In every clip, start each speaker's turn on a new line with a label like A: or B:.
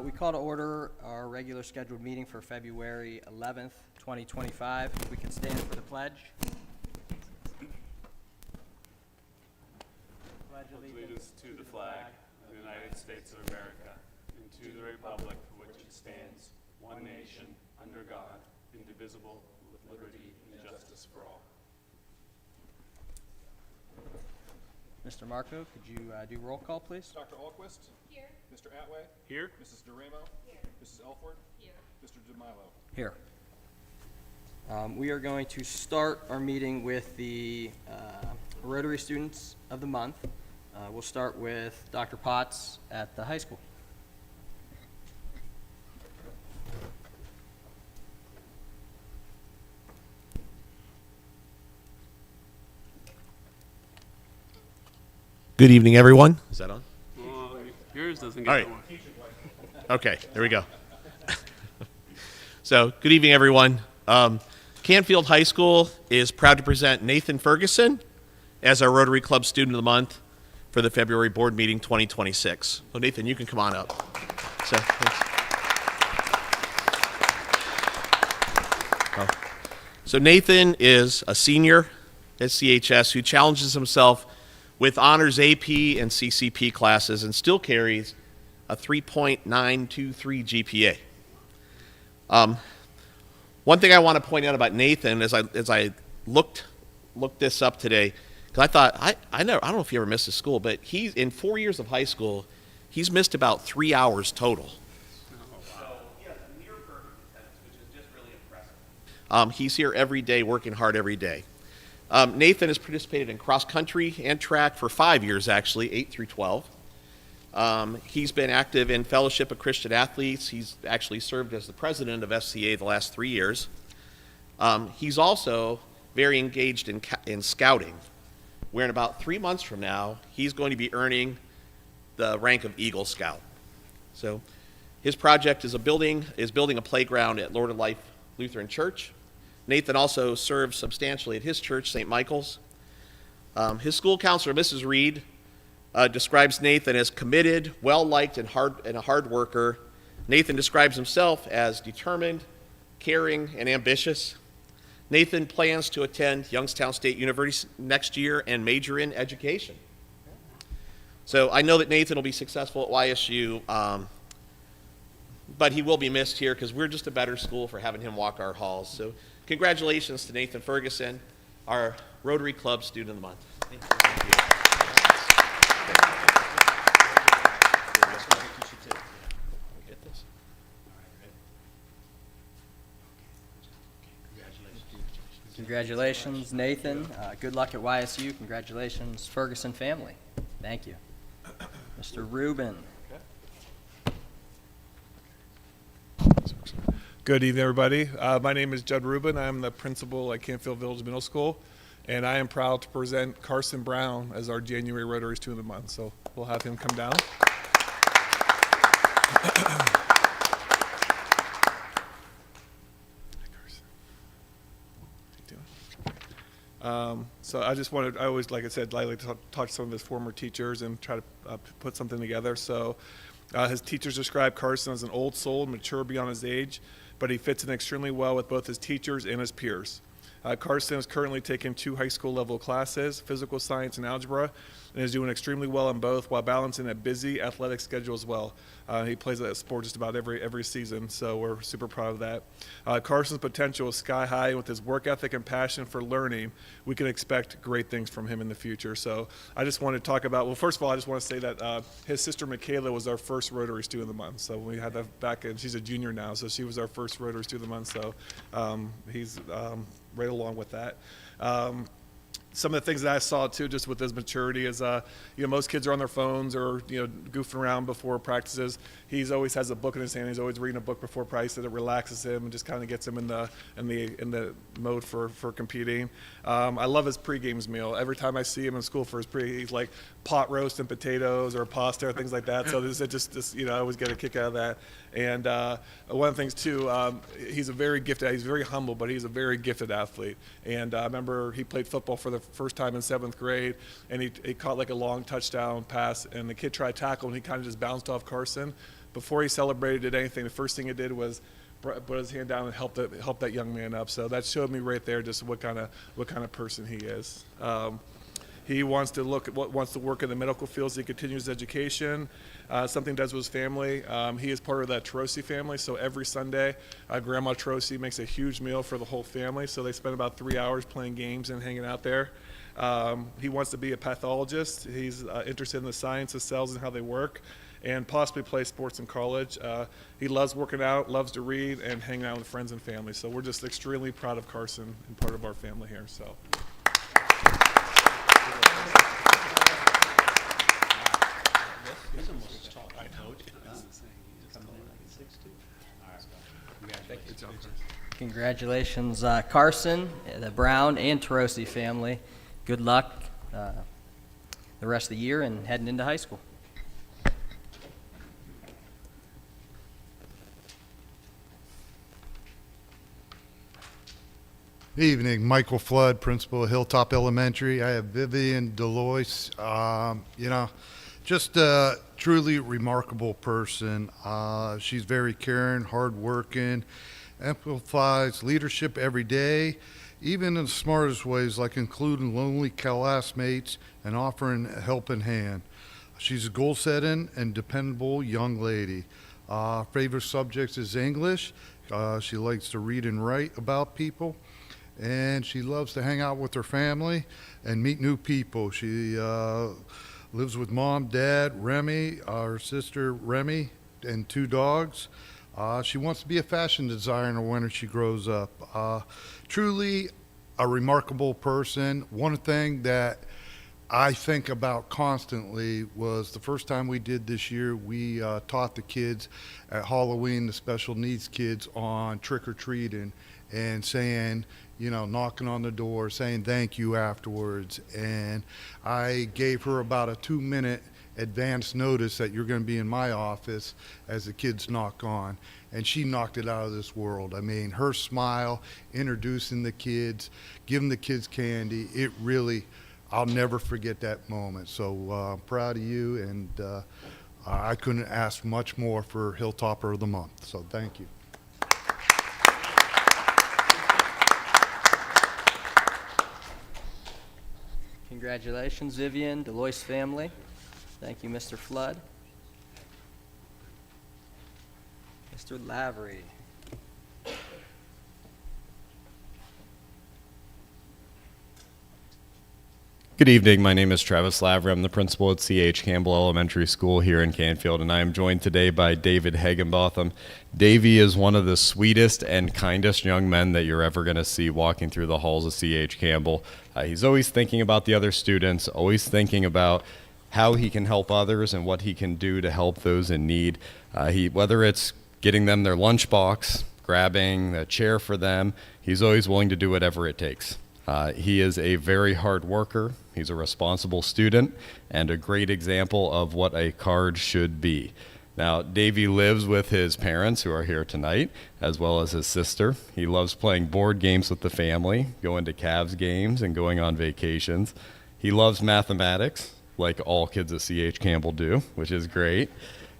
A: We call to order our regular scheduled meeting for February 11th, 2025. If we can stand for the pledge.
B: Pledge allegiance to the flag of the United States of America and to the republic for which it stands, one nation, under God, indivisible, with liberty and justice for all.
A: Mr. Marco, could you do roll call, please?
C: Dr. Alquist?
D: Here.
C: Mr. Atway?
B: Here?
C: Mrs. DeRamo?
D: Here.
C: Mrs. Elford?
D: Here.
C: Mr. DeMilo?
A: Here. We are going to start our meeting with the Rotary Students of the Month. We'll start with Dr. Potts at the high school.
E: Good evening, everyone. Is that on?
B: Well, yours doesn't
E: All
B: get
E: right.
B: the one.
E: Okay, there we go. So, good evening, everyone. Canfield High School is proud to present Nathan Ferguson as our Rotary Club Student of the Month for the February board meeting 2026. So, Nathan, you can come on up. So, thanks. So Nathan is a senior at CHS who challenges himself with honors AP and CCP classes and still carries a 3.923 GPA. One thing I want to point out about Nathan as I looked this up today, because I thought I don't know if he ever missed a school, but he's in 4 years of high school, he's missed about 3 hours total. He's here every day, working hard every day. Nathan has participated in cross country and track for 5 years, actually, 8 through 12. He's been active in Fellowship of Christian Athletes. He's actually served as the president of FCA the last 3 years. He's also very engaged in scouting, where in about 3 months from now, he's going to be earning the rank of Eagle Scout. So his project is building a playground at Lord of Life Lutheran Church. Nathan also serves substantially at his church, St. Michael's. His school counselor, Mrs. Reed, describes Nathan as committed, well-liked, and a hard worker. Nathan describes himself as determined, caring, and ambitious. Nathan plans to attend Youngstown State University next year and major in education. So I know that Nathan will be successful at YSU. but he will be missed here because we're just a better school for having him walk our halls. So congratulations to Nathan Ferguson, our Rotary Club Student of the Month. Thank you. Get this.
A: Congratulations, Nathan. Good luck at YSU. Congratulations, Ferguson family. Thank you. Mr. Rubin.
D: Good evening, everybody. My name is Judd Rubin. I'm the principal at Canfield Village Middle School, and I am proud to present Carson Brown as our January Rotary Student of the Month. So we'll have him come down. So I just wanted, I always, like I said, I like to talk to some of his former teachers and try to put something together. So his teachers describe Carson as an old soul, mature beyond his age, but he fits in extremely well with both his teachers and his peers. Carson is currently taking 2 high school level classes, physical science and algebra, and is doing extremely well in both while balancing a busy athletic schedule as well. He plays that sport just about every season, so we're super proud of that. Carson's potential is sky high, and with his work ethic and passion for learning, we can expect great things from him in the future. So I just want to talk about, well, first of all, I just want to say that his sister Michaela was our first Rotary Student of the Month. So we had that back, and she's a junior now, so she was our first Rotary Student of the Month. So he's right along with that. Some of the things that I saw too, just with his maturity, is most kids are on their phones or goofing around before practices. He's always has a book in his hand. He's always reading a book before practice. It relaxes him and just kind of gets him in the mode for competing. I love his pre-games meal. Every time I see him in school for his he's like pot roast and potatoes or pasta or things like that. So I always get a kick out of that. And one of the things too, he's very humble, but he's a very gifted athlete. And I remember he played football for the first time in 7th grade, and he caught like a long touchdown pass, and the kid tried to tackle, and he kind of just bounced off Carson. Before he celebrated, did anything, the first thing he did was put his hand down and help that young man up. So that showed me right there just what kind of person he is. He wants to work in the medical field as he continues his education. Something he does with his family. He is part of that Trosi family, so every Sunday, Grandma Trosi makes a huge meal for the whole family, so they spend about 3 hours playing games and hanging out there. He wants to be a pathologist. He's interested in the science of cells and how they work, and possibly play sports in college. He loves working out, loves to read, and hanging out with friends and family, so we're just extremely proud of Carson and part of our family here. So.
A: Congratulations, Carson, the Brown, and Tarosi family. Good luck the rest of the year and heading into high school.
F: Evening, Michael Flood, principal of Hilltop Elementary. I have Vivian Delois. Just a truly remarkable person. She's very caring, hardworking, amplifies leadership every day, even in the smartest ways, like including lonely classmates and offering a helping hand. She's a goal-setting and dependable young lady. Favorite subject is English. She likes to read and write about people, and she loves to hang out with her family and meet new people. She lives with mom, dad, Remy, our sister Remy, and 2 dogs. She wants to be a fashion designer when she grows up. Truly a remarkable person. One thing that I think about constantly was the first time we did this year, we taught the kids at Halloween, the special needs kids, on trick-or-treating and saying, knocking on the door, saying thank you afterwards. And I gave her about a 2-minute advance notice that you're going to be in my office as the kids knock on. And she knocked it out of this world. I mean, her smile, introducing the kids, giving the kids candy, it really, I'll never forget that moment. So I'm proud of you, and I couldn't ask much more for Hilltopper of the Month. So thank you.
A: Congratulations, Vivian, Delois family. Thank you, Mr. Flood. Mr. Lavery.
G: Good evening. My name is Travis Lavery. I'm the principal at C.H. Campbell Elementary School here in Canfield, and I am joined today by David Higginbotham. Davey is one of the sweetest and kindest young men that you're ever going to see walking through the halls of C.H. Campbell. He's always thinking about the other students, always thinking about how he can help others and what he can do to help those in need. Whether it's getting them their lunchbox, grabbing a chair for them, he's always willing to do whatever it takes. He is a very hard worker. He's a responsible student and a great example of what a card should be. Now, Davey lives with his parents who are here tonight, as well as his sister. He loves playing board games with the family, going to Cavs games, and going on vacations. He loves mathematics, like all kids at C.H. Campbell do, which is great.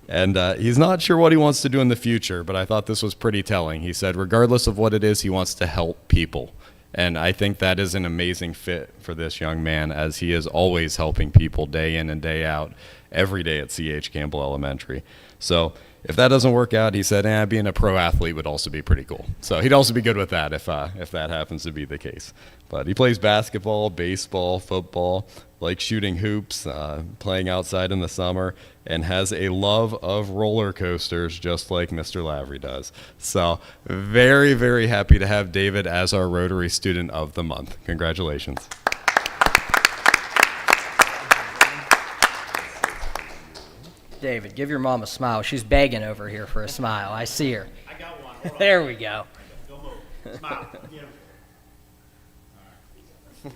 G: And he's not sure what he wants to do in the future, but I thought this was pretty telling. He said, regardless of what it is, he wants to help people. And I think that is an amazing fit for this young man, as he is always helping people day in and day out, every day at C.H. Campbell Elementary. So if that doesn't work out, he said, being a pro athlete would also be pretty cool. So he'd also be good with that if that happens to be the case. But he plays basketball, baseball, football, likes shooting hoops, playing outside in the summer, and has a love of roller coasters just like Mr. Lavery does. So very, very happy to have David as our Rotary Student of the Month. Congratulations.
A: David, give your mom a smile. She's begging over here for a smile. I see her.
H: I got one. Hold on.
A: There we go.
H: Don't move. Smile. Yeah.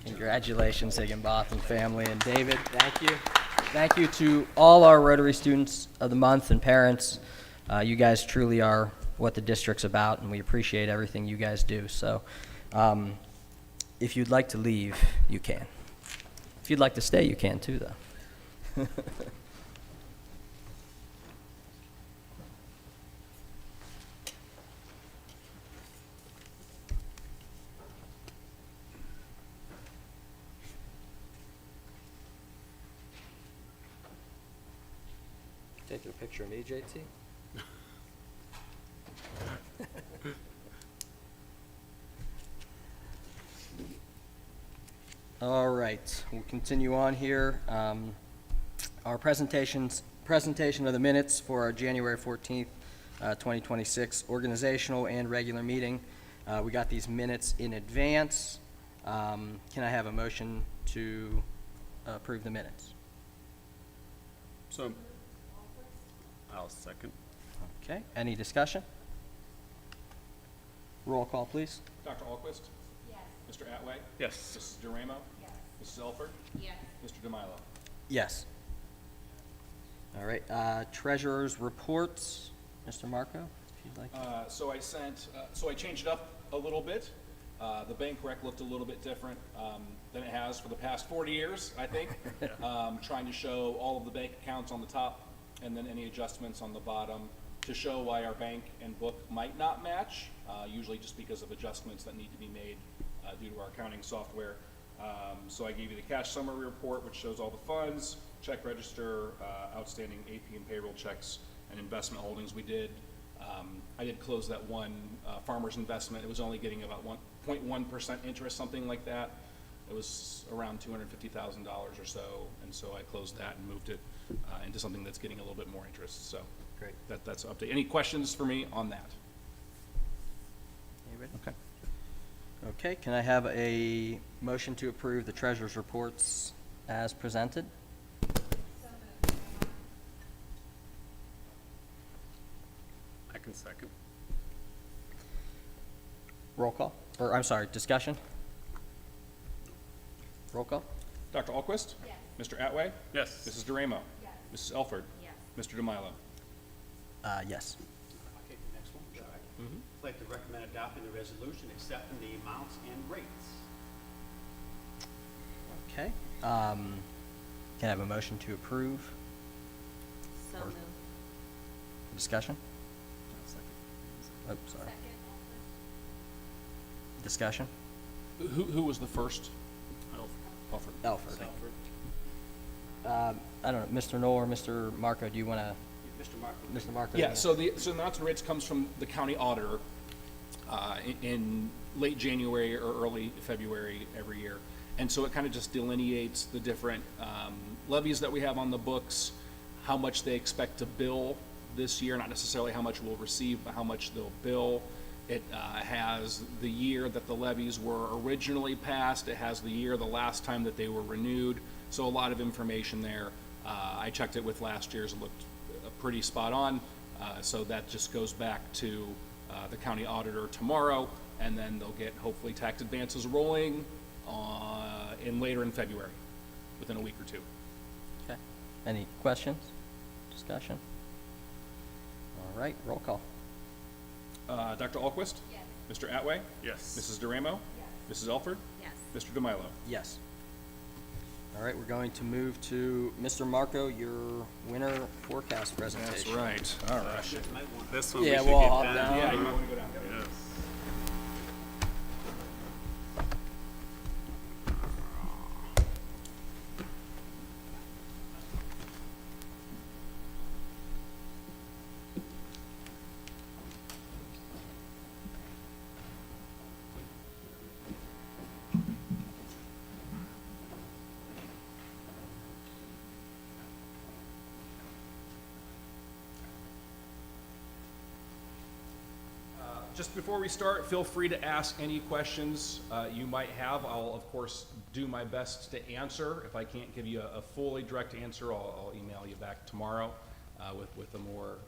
A: Congratulations, Higginbotham family. And David, thank you. Thank you to all our Rotary Students of the Month and parents. You guys truly are what the district's about, and we appreciate everything you guys do. So if you'd like to leave, you can. If you'd like to stay, you can too, though. Taking a picture of me, JT? All right, we'll continue on here. Our presentation of the minutes for our January 14th, 2026 organizational and regular meeting. We got these minutes in advance. Can I have a motion to approve the minutes?
B: So, I'll second.
A: Okay, any discussion? Roll call, please.
C: Dr. Alquist? Yes. Mr. Atway?
B: Yes.
C: Mrs. DeRamo? Yes. Mrs. Elford?
I: Yes.
C: Mr. DeMilo?
A: Yes. All right, treasurer's reports. Mr. Marco, if you'd like.
C: So I changed it up a little bit. The bank rec looked a little bit different than it has for the past 40 years, I think. Trying to show all of the bank accounts on the top and then any adjustments on the bottom to show why our bank and book might not match, usually just because of adjustments that need to be made due to our accounting software. So I gave you the cash summary report, which shows all the funds, check register, outstanding AP and payroll checks, and investment holdings we did. I did close that one farmer's investment. It was only getting about 1.1% interest, something like that. It was around $250,000 or so, and so I closed that and moved it into something that's getting a little bit more interest. So
A: Great.
C: That's an update. Any questions for me on that?
A: Anybody? Okay, can I have a motion to approve the treasurer's reports as presented?
B: I can second.
A: Roll call, or I'm sorry, discussion? Roll call?
C: Dr. Alquist?
I: Yes.
C: Mr. Atway?
B: Yes.
C: Mrs. DeRamo?
I: Yes.
C: Mrs. Elford?
I: Yes.
C: Mr. DeMilo?
A: Yes.
H: Okay, the next one. All right. I'd like to recommend adopting the resolution accepting the amounts and rates.
A: Okay, can I have a motion to approve?
I: So
A: Or-
I: moved.
A: Discussion? Oh, sorry.
I: Second.
A: Discussion?
C: Who was the first? Alford.
A: Alford. I don't know, Mr. Knoll or Mr. Marco, do you want to
H: Mr. Marco.
A: Mr. Marco?
C: Yeah, so the amounts and rates comes from the county auditor in late January or early February every year. And so it kind of just delineates the different levies that we have on the books, how much they expect to bill this year, not necessarily how much we'll receive, but how much they'll bill. It has the year that the levies were originally passed. It has the year, the last time that they were renewed. So a lot of information there. I checked it with last year's, it looked pretty spot on. So that just goes back to the county auditor tomorrow, and then they'll get hopefully tax advances rolling later in February, within a week or two.
A: Okay. Any questions, discussion? All right, roll call.
C: Dr. Alquist?
I: Yes.
C: Mr. Atway?
B: Yes.
C: Mrs. DeRamo?
I: Yes.
C: Mrs. Elford?
I: Yes.
C: Mr. DeMilo?
A: Yes. All right, we're going to move to Mr. Marco, your winter forecast presentation.
C: right, all right.
H: Might want
B: This one we
A: Yeah,
B: should
A: we'll
B: get
A: hop
B: done.
A: down.
C: Yeah, you might want to go down.
B: Yes.
C: Just before we start, feel free to ask any questions you might have. I'll, of course, do my best to answer. If I can't give you a fully direct answer, I'll email you back tomorrow with a more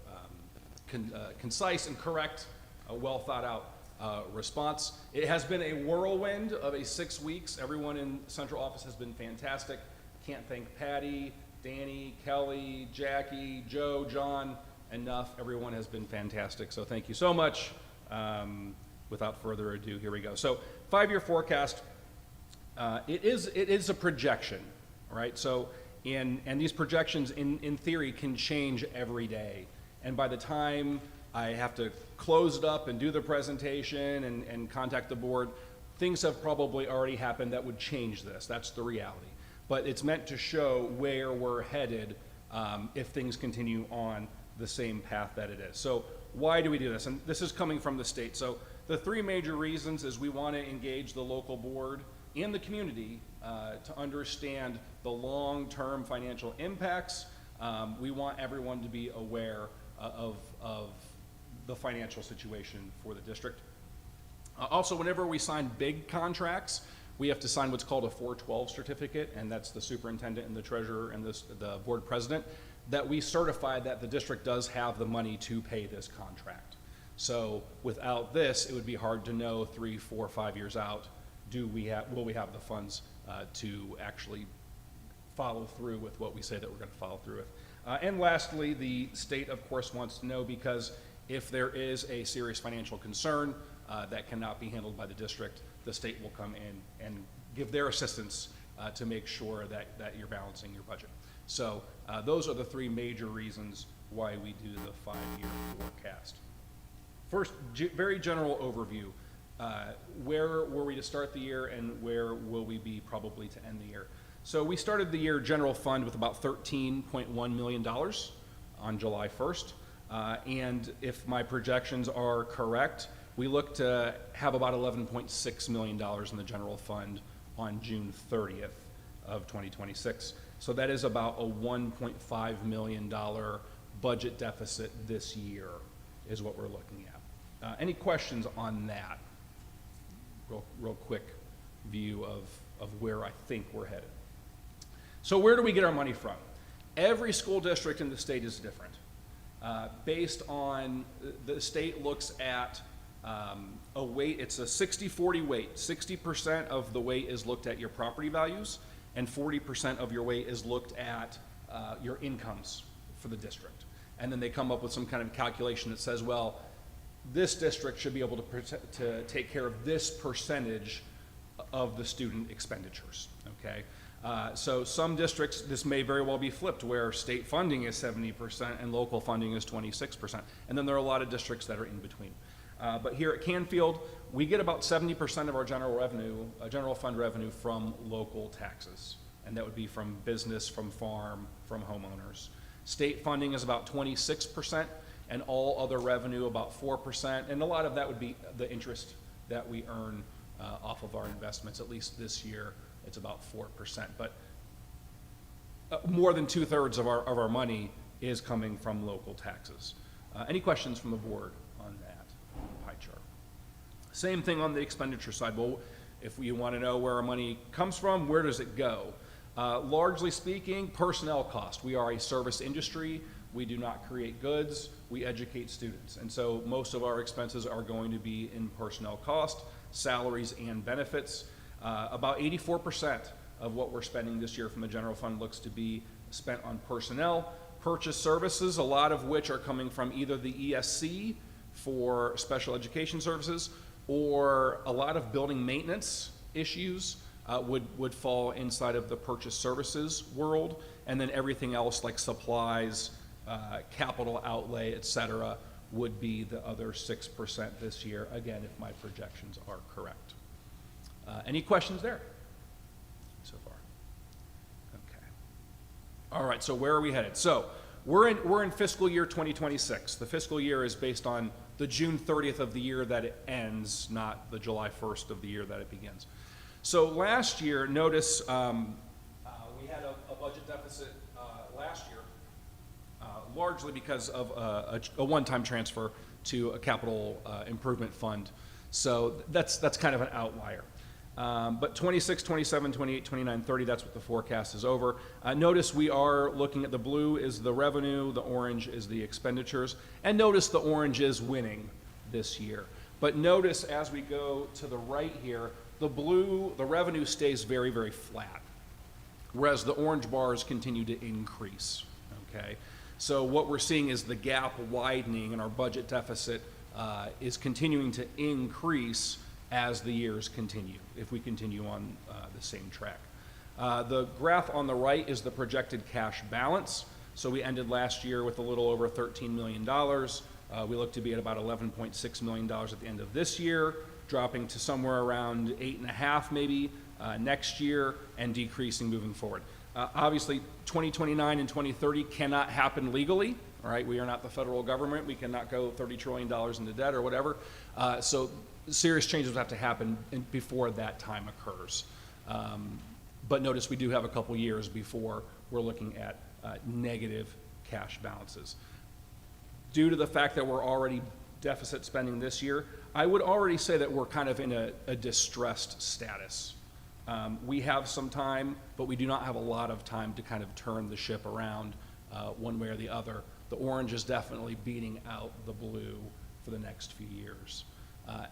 C: concise and correct, well thought out response. It has been a whirlwind of a 6 weeks. Everyone in central office has been fantastic. Can't thank Patty, Danny, Kelly, Jackie, Joe, John enough. Everyone has been fantastic, so thank you so much. Without further ado, here we go. So 5-year forecast, it is a projection, all right? So, and these projections in theory can change every day. And by the time I have to close it up and do the presentation and contact the board, things have probably already happened that would change this. That's the reality. But it's meant to show where we're headed if things continue on the same path that it is. So why do we do this? And this is coming from the state. So the 3 major reasons is we want to engage the local board and the community to understand the long-term financial impacts. We want everyone to be aware of the financial situation for the district. Also, whenever we sign big contracts, we have to sign what's called a 412 certificate, and that's the superintendent and the treasurer and the board president, that we certify that the district does have the money to pay this contract. So without this, it would be hard to know 3, 4, 5 years out, will we have the funds to actually follow through with what we say that we're going to follow through with. And lastly, the state, of course, wants to know, because if there is a serious financial concern that cannot be handled by the district, the state will come in and give their assistance to make sure that you're balancing your budget. So those are the 3 major reasons why we do the 5-year forecast. First, very general overview. Where were we to start the year, and where will we be probably to end the year? So we started the year general fund with about $13.1 million on July 1st. And if my projections are correct, we look to have about $11.6 million in the general fund on June 30th of 2026. So that is about a $1.5 million budget deficit this year is what we're looking at. Any questions on that? Real quick view of where I think we're headed. So where do we get our money from? Every school district in the state is different. Based on, the state looks at a weight, it's a 60-40 weight. 60% of the weight is looked at your property values, and 40% of your weight is looked at your incomes for the district. And then they come up with some kind of calculation that says, well, this district should be able to take care of this percentage of the student expenditures, okay? So some districts, this may very well be flipped, where state funding is 70% and local funding is 26%. And then there are a lot of districts that are in between. But here at Canfield, we get about 70% of our general revenue, general fund revenue, from local taxes. And that would be from business, from farm, from homeowners. State funding is about 26%, and all other revenue about 4%. And a lot of that would be the interest that we earn off of our investments. At least this year, it's about 4%. But more than 2/3 of our money is coming from local taxes. Any questions from the board on that pie chart? Same thing on the expenditure side. Well, if you want to know where our money comes from, where does it go? Largely speaking, personnel cost. We are a service industry. We do not create goods. We educate students. And so most of our expenses are going to be in personnel cost, salaries, and benefits. About 84% of what we're spending this year from the general fund looks to be spent on personnel. Purchase services, a lot of which are coming from either the ESC for special education services, or a lot of building maintenance issues would fall inside of the purchase services world, and then everything else like supplies, capital outlay, et cetera, would be the other 6% this year, again, if my projections are correct. Any questions there so far? Okay. All right, so where are we headed? So we're in fiscal year 2026. The fiscal year is based on the June 30th of the year that it ends, not the July 1st of the year that it begins. So last year, notice we had a budget deficit last year, largely because of a one-time transfer to a capital improvement fund. So that's kind of an outlier. But 26, 27, 28, 29, 30, that's what the forecast is over. Notice we are looking at the blue is the revenue, the orange is the expenditures, and notice the orange is winning this year. But notice as we go to the right here, the blue, the revenue stays very, very flat, whereas the orange bars continue to increase, okay? So what we're seeing is the gap widening, and our budget deficit is continuing to increase as the years continue, if we continue on the same track. The graph on the right is the projected cash balance. So we ended last year with a little over $13 million. We look to be at about $11.6 million at the end of this year, dropping to somewhere around 8.5 maybe next year, and decreasing moving forward. Obviously, 2029 and 2030 cannot happen legally, all right? We are not the federal government. We cannot go $30 trillion into debt or whatever. So serious changes have to happen before that time occurs. But notice we do have a couple years before we're looking at negative cash balances. Due to the fact that we're already deficit spending this year, I would already say that we're kind of in a distressed status. We have some time, but we do not have a lot of time to kind of turn the ship around one way or the other. The orange is definitely beating out the blue for the next few years.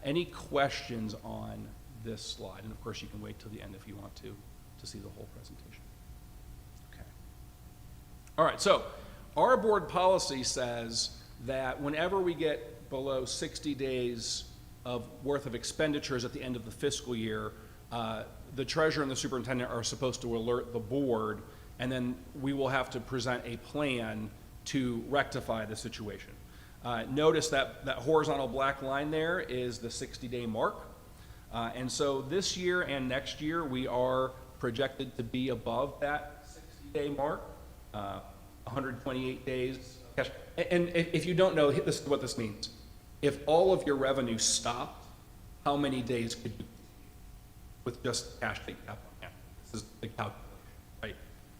C: Any questions on this slide? And of course, you can wait till the end if you want to see the whole presentation. Okay. All right, so our board policy says that whenever we get below 60 days of worth of expenditures at the end of the fiscal year, the treasurer and the superintendent are supposed to alert the board, and then we will have to present a plan to rectify the situation. Notice that horizontal black line there is the 60-day mark. And so this year and next year, we are projected to be above that 60-day mark, 128 days. And if you don't know, this is what this means. If all of your revenue stopped, how many days could you with just cash take up on hand? This is the calculation, right?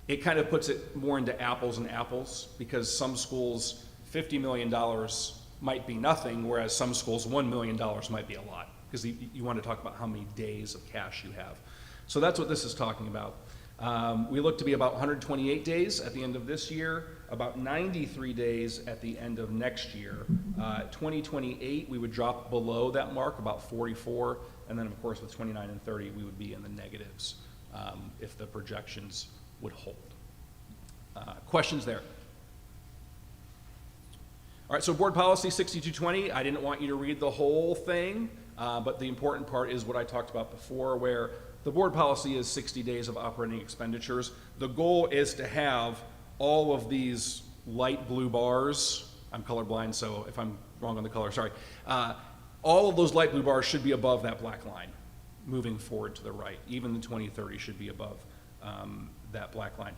C: It kind of puts it more into apples and apples, because some schools, $50 million might be nothing, whereas some schools, $1 million might be a lot, because you want to talk about how many days of cash you have. So that's what this is talking about. We look to be about 128 days at the end of this year, about 93 days at the end of next year. 2028, we would drop below that mark, about 44, and then of course with 29 and 30, we would be in the negatives if the projections would hold. Questions there? All right, so board policy 6220, I didn't want you to read the whole thing, but the important part is what I talked about before, where the board policy is 60 days of operating expenditures. The goal is to have all of these light blue bars, I'm colorblind, so if I'm wrong on the color, sorry. All of those light blue bars should be above that black line, moving forward to the right. Even the 2030 should be above that black line.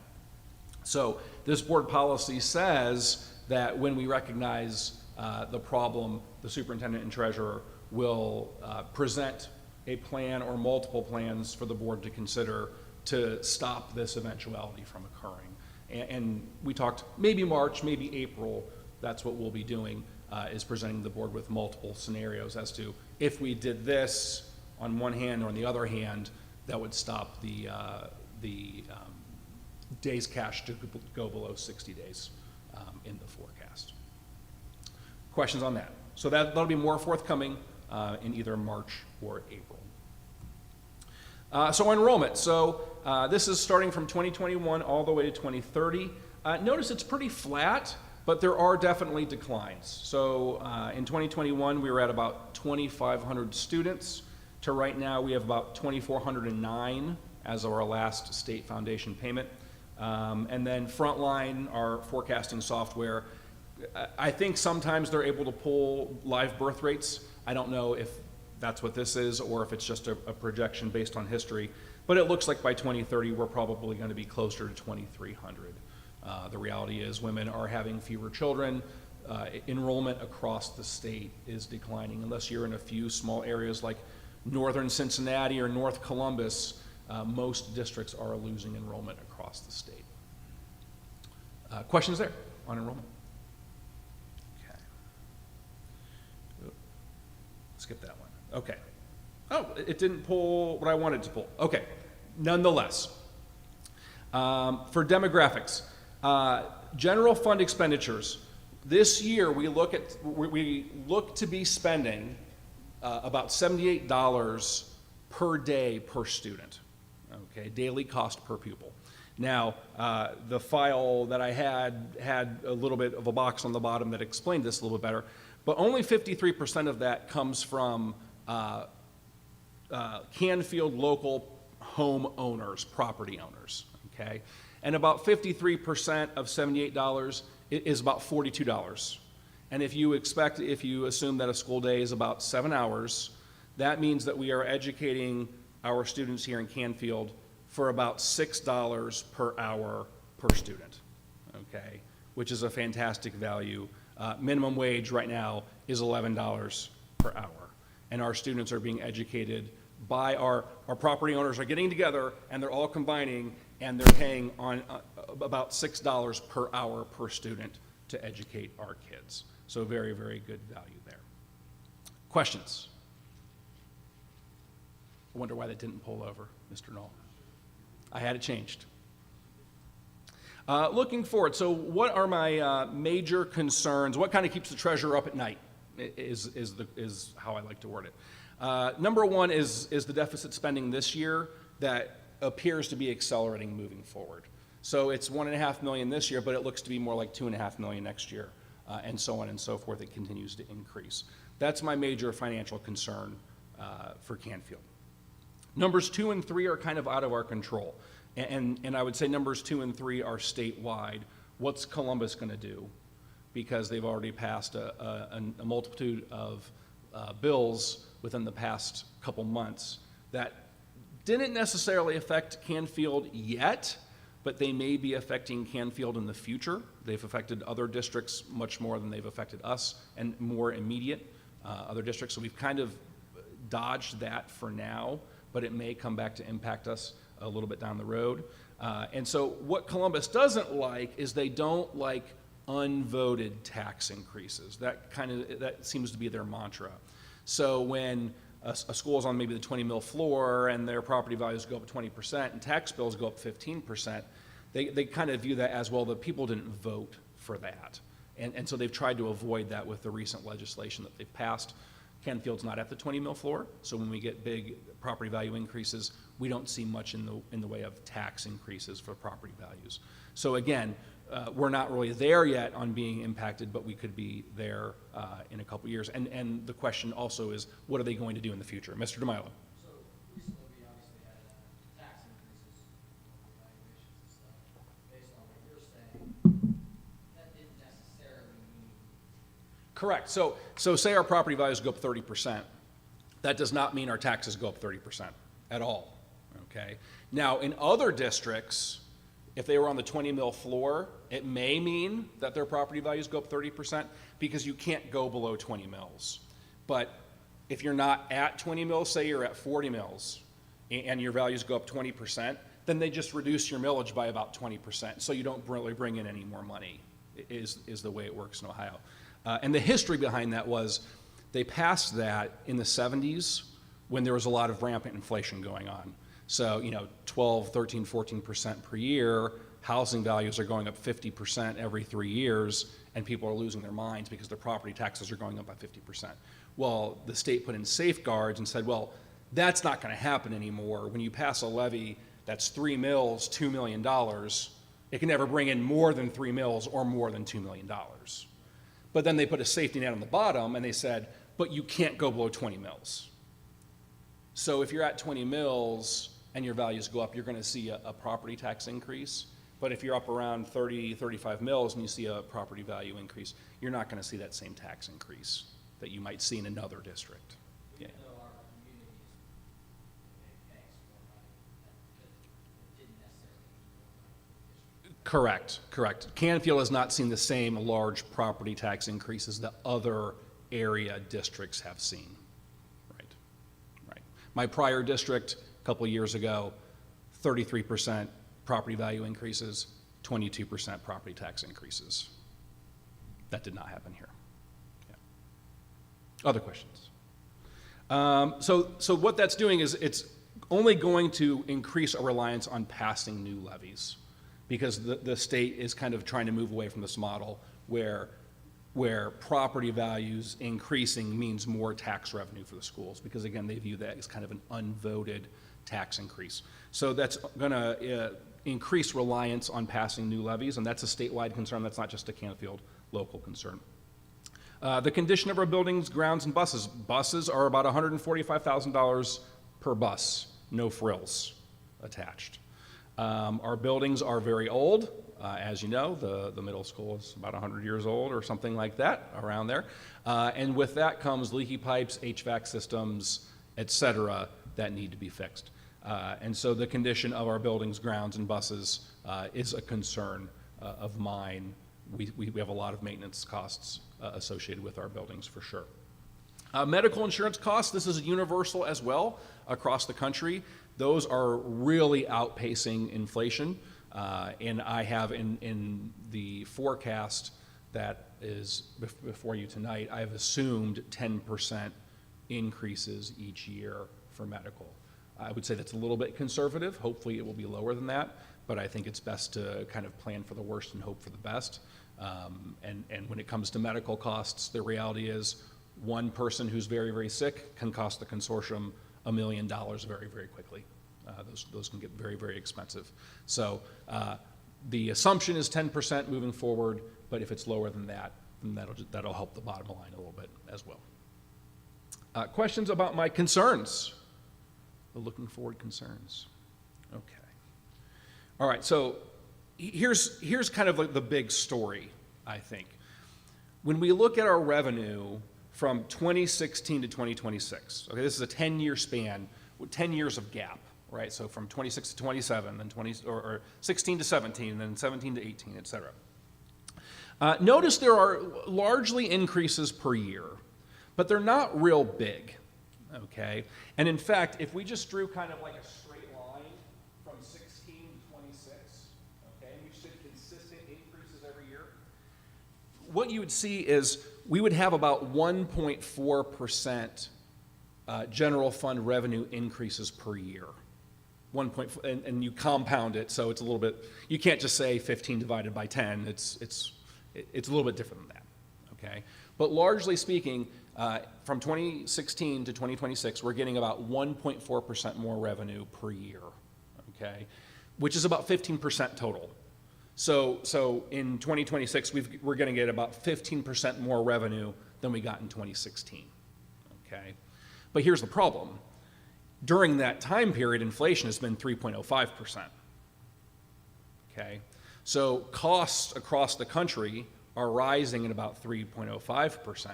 C: So this board policy says that when we recognize the problem, the superintendent and treasurer will present a plan or multiple plans for the board to consider to stop this eventuality from occurring. And we talked maybe March, maybe April, that's what we'll be doing, is presenting the board with multiple scenarios as to if we did this on one hand or on the other hand, that would stop the days cash to go below 60 days in the forecast. Questions on that? So that'll be more forthcoming in either March or April. So enrollment. So this is starting from 2021 all the way to 2030. Notice it's pretty flat, but there are definitely declines. So in 2021, we were at about 2,500 students. To right now, we have about 2,409 as of our last state foundation payment. And then Frontline, our forecasting software, I think sometimes they're able to pull live birth rates. I don't know if that's what this is or if it's just a projection based on history. But it looks like by 2030, we're probably going to be closer to 2,300. The reality is women are having fewer children. Enrollment across the state is declining. Unless you're in a few small areas like northern Cincinnati or North Columbus, most districts are losing enrollment across the state. Questions there on enrollment? Okay. Skip that one. Okay. Oh, it didn't pull what I wanted to pull. Okay. Nonetheless, for demographics, general fund expenditures. This year we look to be spending about $78 per day per student. Okay, daily cost per pupil. Now, the file that I had a little bit of a box on the bottom that explained this a little bit better, but only 53% of that comes from Canfield local home owners, property owners, okay? And about 53% of $78 is about $42. And if you assume that a school day is about 7 hours, that means that we are educating our students here in Canfield for about $6 per hour per student, okay? Which is a fantastic value. Minimum wage right now is $11 per hour. And our students are being educated by our property owners are getting together and they're all combining and they're paying on about $6 per hour per student to educate our kids. So very, very good value there. Questions? I wonder why that didn't pull over, Mr. Knoll. I had it changed. Looking forward, so what are my major concerns? What kind of keeps the treasurer up at night is how I like to word it. Number one is the deficit spending this year that appears to be accelerating moving forward. So it's $1.5 million this year, but it looks to be more like $2.5 million next year, and so on and so forth. It continues to increase. That's my major financial concern for Canfield. Numbers 2 and 3 are kind of out of our control. And I would say numbers 2 and 3 are statewide. What's Columbus going to do? Because they've already passed a multitude of bills within the past couple months that didn't necessarily affect Canfield yet, but they may be affecting Canfield in the future. They've affected other districts much more than they've affected us, and more immediate other districts. So we've kind of dodged that for now, but it may come back to impact us a little bit down the road. And so what Columbus doesn't like is they don't like unvoted tax increases. That seems to be their mantra. So when a school is on maybe the 20 mil floor and their property values go up 20% and tax bills go up 15%, they kind of view that as, well, the people didn't vote for that. And so they've tried to avoid that with the recent legislation that they've passed. Canfield's not at the 20 mil floor, so when we get big property value increases, we don't see much in the way of tax increases for property values. So again, we're not really there yet on being impacted, but we could be there in a couple years. And the question also is, what are they going to do in the future? Mr. DeMilo.
J: So recently we obviously had tax increases, valuations and stuff. Based on what you're saying, that didn't necessarily mean.
C: Correct. So say our property values go up 30%. That does not mean our taxes go up 30% at all, okay? Now, in other districts, If they were on the 20 mil floor, it may mean that their property values go up 30% because you can't go below 20 mils. But if you're not at 20 mils, say you're at 40 mils, and your values go up 20%, then they just reduce your millage by about 20%, so you don't really bring in any more money, is the way it works in Ohio. And the history behind that was they passed that in the 70s when there was a lot of rampant inflation going on. So, 12, 13, 14% per year, housing values are going up 50% every 3 years, and people are losing their minds because their property taxes are going up by 50%. Well, the state put in safeguards and said, well, that's not going to happen anymore. When you pass a levy that's 3 mils, $2 million, it can never bring in more than 3 mils or more than $2 million. But then they put a safety net on the bottom and they said, but you can't go below 20 mils. So if you're at 20 mils and your values go up, you're going to see a property tax increase. But if you're up around 30, 35 mils and you see a property value increase, you're not going to see that same tax increase that you might see in another district. Yeah.
J: Even though our communities pay more money, that didn't necessarily mean more money.
C: Correct. Canfield has not seen the same large property tax increases that other area districts have seen. Right. My prior district, a couple of years ago, 33% property value increases, 22% property tax increases. That did not happen here. Yeah. Other questions? So what that's doing is it's only going to increase our reliance on passing new levies, because the state is kind of trying to move away from this model where property values increasing means more tax revenue for the schools, because again, they view that as kind of an unvoted tax increase. So that's gonna increase reliance on passing new levies, and that's a statewide concern. That's not just a Canfield local concern. The condition of our buildings, grounds, and buses. Buses are about $145,000 per bus, no frills attached. Our buildings are very old. As you know, the middle school is about 100 years old or something like that, around there. And with that comes leaky pipes, HVAC systems, et cetera, that need to be fixed. And so the condition of our buildings, grounds, and buses is a concern of mine. We have a lot of maintenance costs associated with our buildings, for sure. Medical insurance costs, this is universal as well across the country. Those are really outpacing inflation. And I have in the forecast that is before you tonight, I've assumed 10% increases each year for medical. I would say that's a little bit conservative. Hopefully it will be lower than that, but I think it's best to kind of plan for the worst and hope for the best. And when it comes to medical costs, the reality is one person who's very, very sick can cost the consortium $1 million very, very quickly. Those can get very, very expensive. So the assumption is 10% moving forward, but if it's lower than that, then that'll help the bottom line a little bit as well. Questions about my concerns? The looking forward concerns. Okay. All right, so here's kind of like the big story, I think. When we look at our revenue from 2016 to 2026, okay, this is a 10-year span with 10 years of gap, right? So from 26 to 27, then 16 to 17, then 17 to 18, et cetera. Notice there are largely increases per year, but they're not real big, okay? And in fact, if we just drew kind of like a straight line from 16 to 26, okay, and we just did consistent increases every year, what you would see is we would have about 1.4% general fund revenue increases per year. And you compound it, so it's a little bit, you can't just say 15 divided by 10, it's a little bit different than that, okay? But largely speaking, from 2016 to 2026, we're getting about 1.4% more revenue per year, okay? Which is about 15% total. So in 2026, we're gonna get about 15% more revenue than we got in 2016, okay? But here's the problem. During that time period, inflation has been 3.05%, okay? So costs across the country are rising at about 3.05%,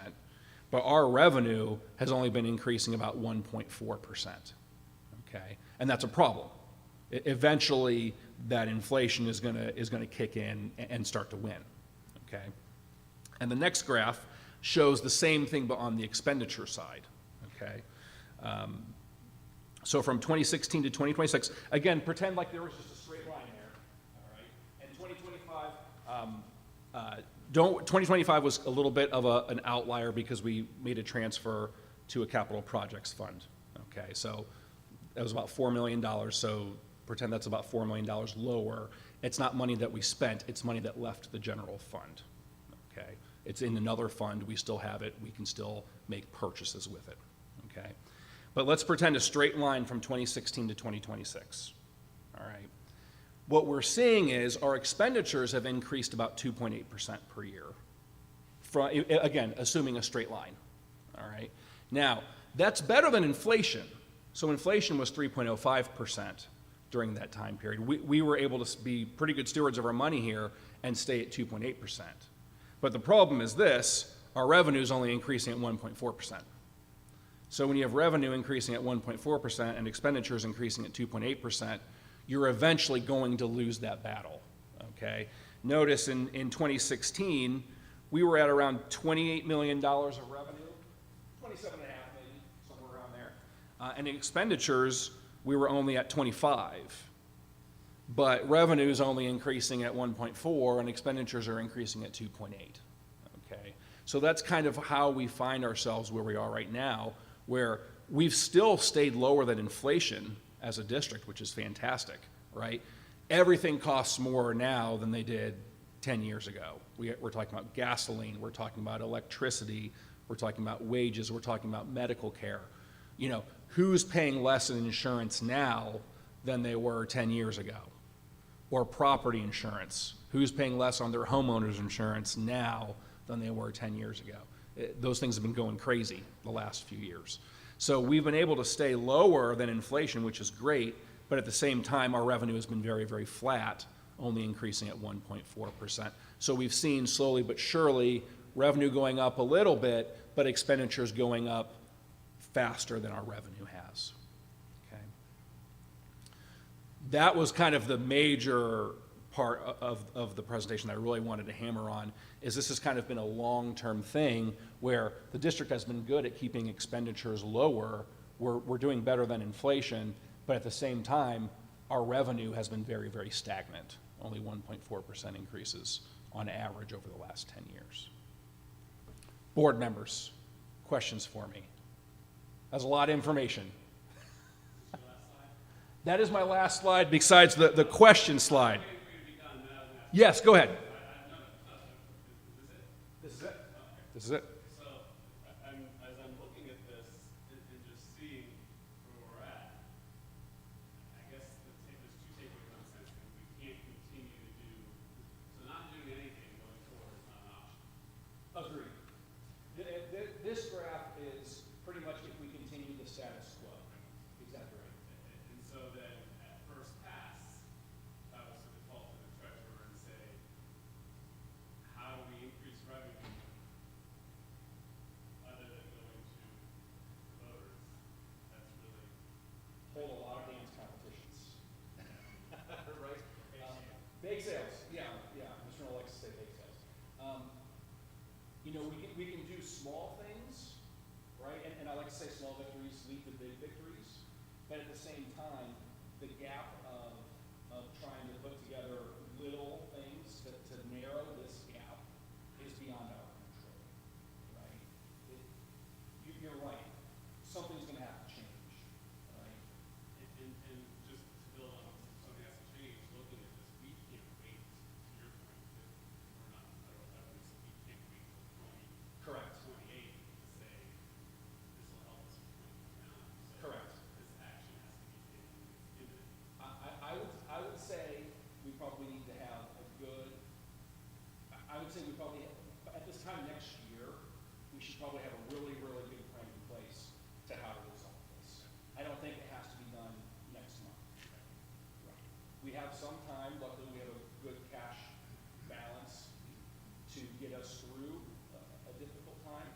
C: but our revenue has only been increasing about 1.4%, okay? And that's a problem. Eventually, that inflation is gonna kick in and start to win, okay? And the next graph shows the same thing, but on the expenditure side, okay? So from 2016 to 2026, again, pretend like there was just a straight line there, all right? And 2025 was a little bit of an outlier because we made a transfer to a capital projects fund, okay? So that was about $4 million, so pretend that's about $4 million lower. It's not money that we spent, it's money that left the general fund, okay? It's in another fund, we still have it, we can still make purchases with it, okay? But let's pretend a straight line from 2016 to 2026, all right? What we're seeing is our expenditures have increased about 2.8% per year, again, assuming a straight line, all right? Now, that's better than inflation. So inflation was 3.05% during that time period. We were able to be pretty good stewards of our money here and stay at 2.8%. But the problem is this, our revenue is only increasing at 1.4%. So when you have revenue increasing at 1.4% and expenditures increasing at 2.8%, you're eventually going to lose that battle, okay? Notice in 2016, we were at around $28 million of revenue, 27 and a half maybe, somewhere around there. And in expenditures, we were only at 25. But revenue is only increasing at 1.4 and expenditures are increasing at 2.8, okay? So that's kind of how we find ourselves where we are right now, where we've still stayed lower than inflation as a district, which is fantastic, right? Everything costs more now than they did 10 years ago. We're talking about gasoline, we're talking about electricity, we're talking about wages, we're talking about medical care. You know, who's paying less in insurance now than they were 10 years ago? Or property insurance, who's paying less on their homeowner's insurance now than they were 10 years ago? Those things have been going crazy the last few years. So we've been able to stay lower than inflation, which is great, but at the same time, our revenue has been very, very flat, only increasing at 1.4%. So we've seen slowly but surely revenue going up a little bit, but expenditures going up faster than our revenue has, okay? That was kind of the major part of the presentation that I really wanted to hammer on, is this has kind of been a long-term thing where the district has been good at keeping expenditures lower. We're doing better than inflation, but at the same time, our revenue has been very, very stagnant, only 1.4% increases on average over the last 10 years. Board members, questions for me? That's a lot of information. That is my last slide besides the question slide. Yes, go ahead. This is it. This is it.
B: So, as I'm looking at this and just seeing where we're at, I guess there's two takeaways on sense. We can't continue to do, so not doing anything going forward is not an option.
C: Agreed. This graph is pretty much if we continue the status quo. Exactly right.
B: And so then, at first pass, I was to default to the treasurer and say, how do we increase revenue other than going to voters? That's really.
C: Hold a lot of dance competitions. Right? Bake sales, yeah, Mr. Noel likes to say bake sales. You know, we can do small things, right? And I like to say small victories lead to big victories. But at the same time, the gap of trying to put together little things to narrow this gap is beyond our control, right? You're right. Something's gonna have to change, right?
B: And just to build on something has to change, looking at this, we can't wait, to your point, that we're not federal government, so we can't wait till
C: Correct.
B: 2028 to say, this will help us in 2029. So
C: Correct.
B: this action has to be taken imminent.
C: I would say we probably need to have a good, I would say we probably, at this time next year, we should probably have a really, really good plan in place to how to resolve this. I don't think it has to be done next month. Right. We have some time, luckily we have a good cash balance to get us through a difficult time.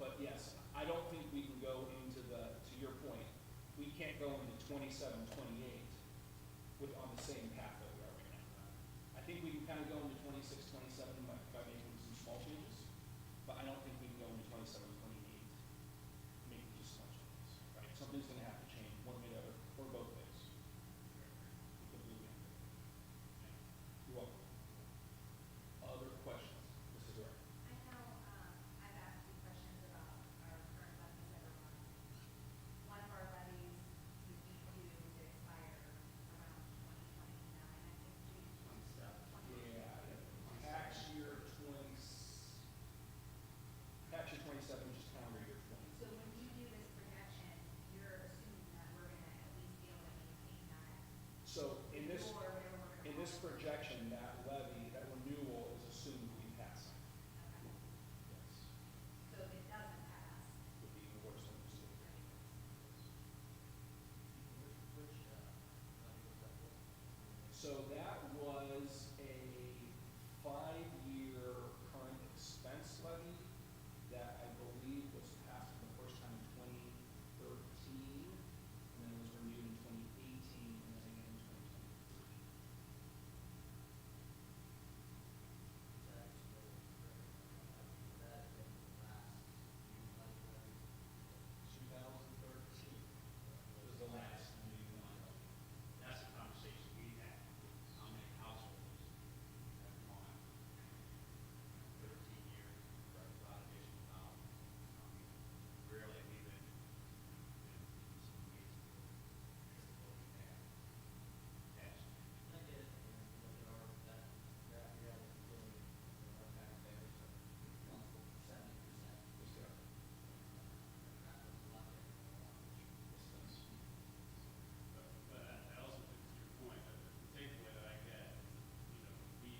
C: But yes, I don't think we can go into to your point, we can't go into 27, 28 on the same path that we are think we can kind of go into 26, 27 by making some small changes, but I don't think we can go into 27, 28 making just small changes, right? Something's gonna have to change one way or both ways. You're welcome. Other questions? Mrs. Ray?
I: I know, I've asked you questions about our current levies that are on. One of our levies would be due to expire around 2029, I think, June 27.
C: Yeah, tax year 27, which is calendar year 20.
I: So when you do this projection, you're assuming that we're gonna at least be able to maintain that.
C: So in this,
I: Or whatever we're gonna
C: in this
I: offer.
C: projection, that levy, that renewal is assumed we pass it.
I: Okay.
C: Yes.
I: So if it doesn't pass,
C: Would be the worst one to see. So that was a 5-year current expense levy that I believe was passed for the first time in 2013, and then it was renewed in 2018, and then again in 2023.
J: That has been the last few months,
C: 2013 was the last new one.
H: That's a conversation we had, how many households have gone 13 years without additional dollars. Rarely have we been in some meetings with what we have. Yes.
J: I get it, and look at our, that graph here, I was doing, our taxpayers are responsible for 70%.
C: Yes, sir.
J: That was a lot there.
B: But I also think to your point, that the takeaway that I get is, you know, we,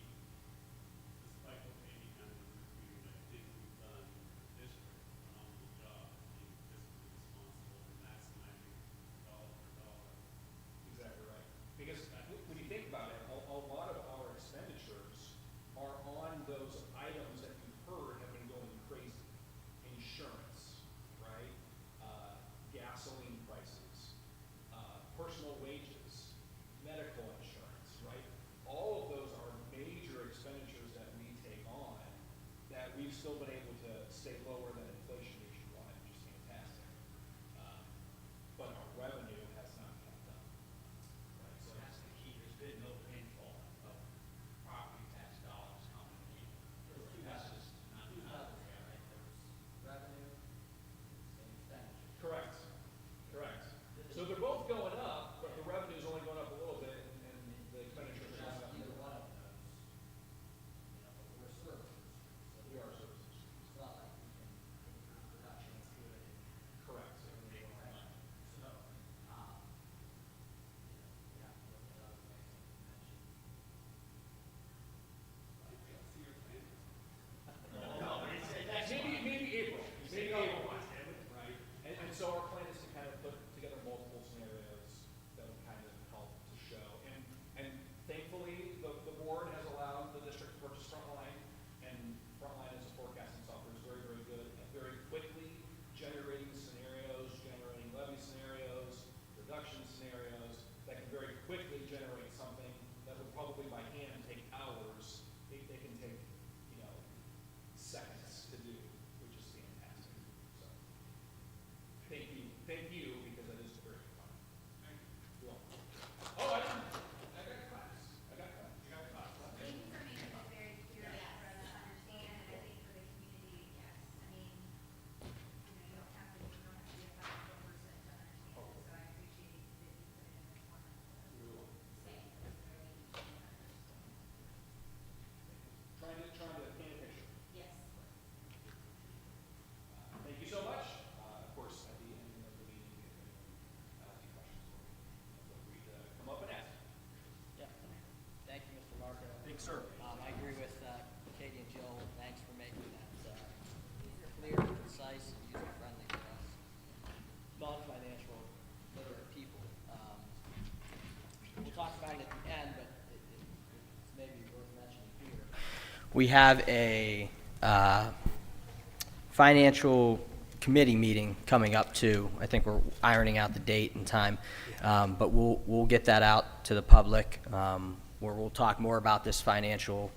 B: despite what Amy kind of was reviewing, I think we've done in the district a phenomenal job of being fiscally responsible and maximizing dollar for dollar.
C: Exactly right. Because when you think about it, a lot of our expenditures are on those items that you've heard have been going crazy. Insurance, right? Gasoline prices, personal wages, medical insurance, right? All of those are major expenditures that we take on that we've still been able to stay lower than inflation nationwide, which is fantastic. But our revenue has not kept up. Right,
H: So that's the key, there's been no windfall of property tax dollars coming in. That's just not,
J: Two
H: not
J: levels there, right? There was revenue and expenditure.
C: correct, correct. So they're both going up, but the revenue's only going up a little bit and the expenditures are
J: Just
C: going up.
J: either one of those, you know, but we're services, so
C: We are services.
J: it's not like we can increase production and do it and
C: Correct.
J: everything will happen. So, you know, we have to look at other ways, like you mentioned.
C: Maybe April, right? And so our plan is to kind of put together multiple scenarios that will kind of help to show. And thankfully, the board has allowed the district to purchase Frontline, and Frontline as a forecasting software is very, very good at very quickly generating scenarios, generating levy scenarios, reduction scenarios, that can very quickly generate something that would probably by hand take hours. They can take, you know, seconds to do, which is fantastic. So, thank you, because that is very fun. Thank you. You're welcome. Oh, I got class. I got class. You got class.
I: thank you for making this very clear for us to understand, and I think for the community, yes. I mean, you don't have to be a financial person to understand this, so I appreciate that you put it in this format.
C: You're welcome.
I: Say, it's very easy to understand.
C: Trying to paint a picture.
I: Yes.
C: Thank you so much. Of course, at the end of the meeting, if anyone has any questions for me, feel free to come up and ask.
J: Yeah. Thank you, Mr. Marco.
C: Thanks, sir.
J: I agree with Katie and Jill. Thanks for making that clear, concise, and user-friendly for us. Non-financial literate people. We'll talk about it at the end, but it's maybe worth mentioning here. We have a financial committee meeting coming up too. I think we're ironing out the date and time, but we'll get that out to the public
A: where we'll talk more about this financial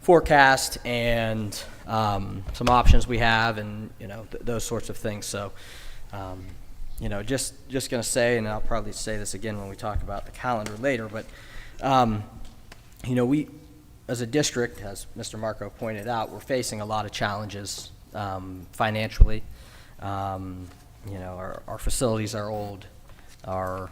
A: forecast and some options we have, and those sorts of things. So just going to say, and I'll probably say this again when we talk about the calendar later, but we as a district, as Mr. Marco pointed out, we're facing a lot of challenges financially. Our facilities are old, our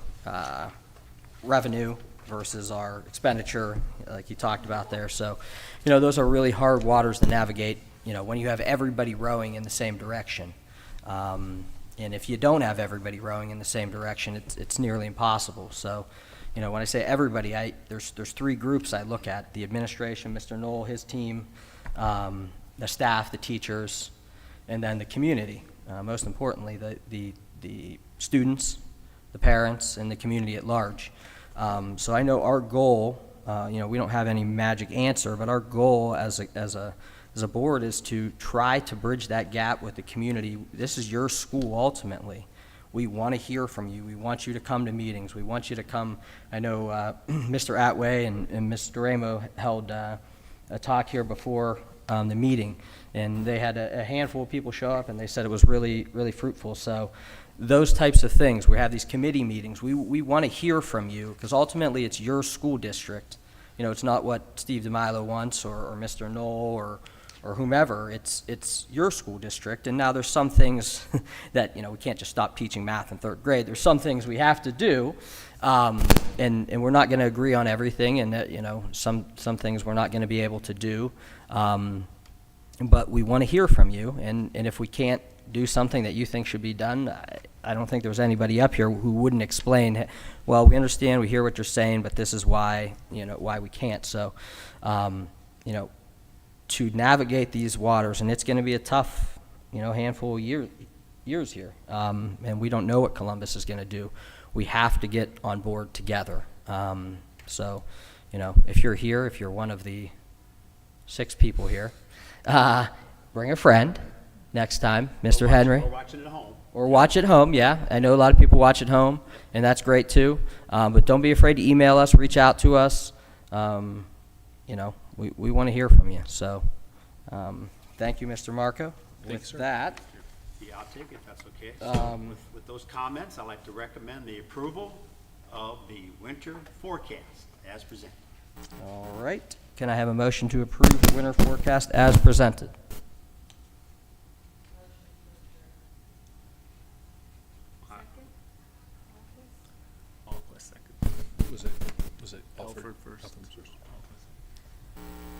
A: revenue versus our expenditure, like you talked about there. So, those are really hard waters to navigate, when you have everybody rowing in the same direction. And if you don't have everybody rowing in the same direction, it's nearly impossible. So, when I say everybody, there's three groups I look at: the administration, Mr. Knoll, his team, the staff, the teachers, and then the community. Most importantly, the students, the parents, and the community at large. So I know our goal, we don't have any magic answer, but our goal as a board is to try to bridge that gap with the community. This is your school ultimately. We want to hear from you. We want you to come to meetings. We want you to come. I know Mr. Atway and Ms. Duramo held a talk here before the meeting, and they had a handful of people show up, and they said it was really, really fruitful. So those types of things, we have these committee meetings. We want to hear from you, because ultimately it's your school district. It's not what Steve DeMilo wants or Mr. Knoll or whomever. It's your school district, and now there's some things that we can't just stop teaching math in third grade. There's some things we have to do, and we're not going to agree on everything, and that some things we're not going to be able to do, but we want to hear from you, and if we can't do something that you think should be done, I don't think there's anybody up here who wouldn't explain, well, we understand, we hear what you're saying, but this is why why we can't. So to navigate these waters, and it's going to be a tough, handful of years here, and we don't know what Columbus is going to do. We have to get on board together. So, if you're here, if you're one of the 6 people here, bring a friend next time, Mr. Henry.
K: Or watching at home.
A: Or watch at home, yeah. I know a lot of people watch at home, and that's great too. But don't be afraid to email us, reach out to us. We want to hear from you. So, thank you, Mr. Marco.
C: Thanks, sir.
A: With that,
K: Yeah, I'll take it, if that's okay. So with those comments, I'd like to recommend the approval of the winter forecast as presented.
A: all right. Can I have a motion to approve the winter forecast as presented?
C: Was it Alfred first?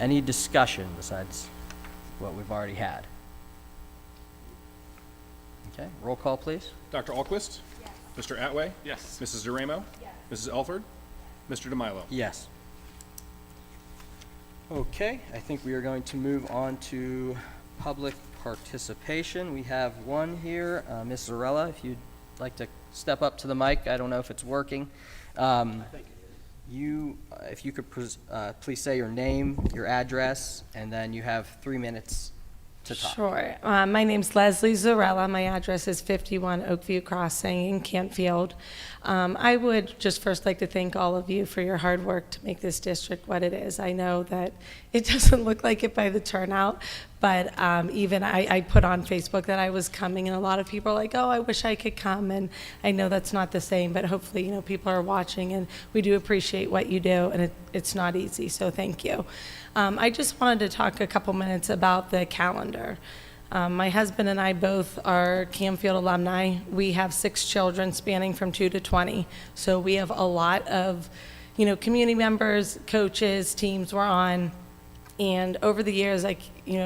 A: Any discussion besides what we've already had? Okay, roll call, please.
C: Dr. Alquist?
I: Yes.
C: Mr. Atway?
B: Yes.
C: Mrs. Duramo?
I: Yes.
C: Mrs. Elford? Mr. DeMilo?
A: Yes. Okay, I think we are going to move on to public participation. We have one here, Ms. Zarella, if you'd like to step up to the mic. I don't know if it's working. If you could please say your name, your address, and then you have 3 minutes to talk.
L: Sure. My name's Leslie Zarella. My address is 51 Oakview Crossing in Cantfield. I would just first like to thank all of you for your hard work to make this district what it is. I know that it doesn't look like it by the turnout, but even I put on Facebook that I was coming, and a lot of people are like, oh, I wish I could come, and I know that's not the same, but hopefully, people are watching, and we do appreciate what you do, and it's not easy, so thank you. I just wanted to talk a couple minutes about the calendar. My husband and I both are Camfield alumni. We have 6 children spanning from 2 to 20, so we have a lot of, community members, coaches, teams we're on. And over the years,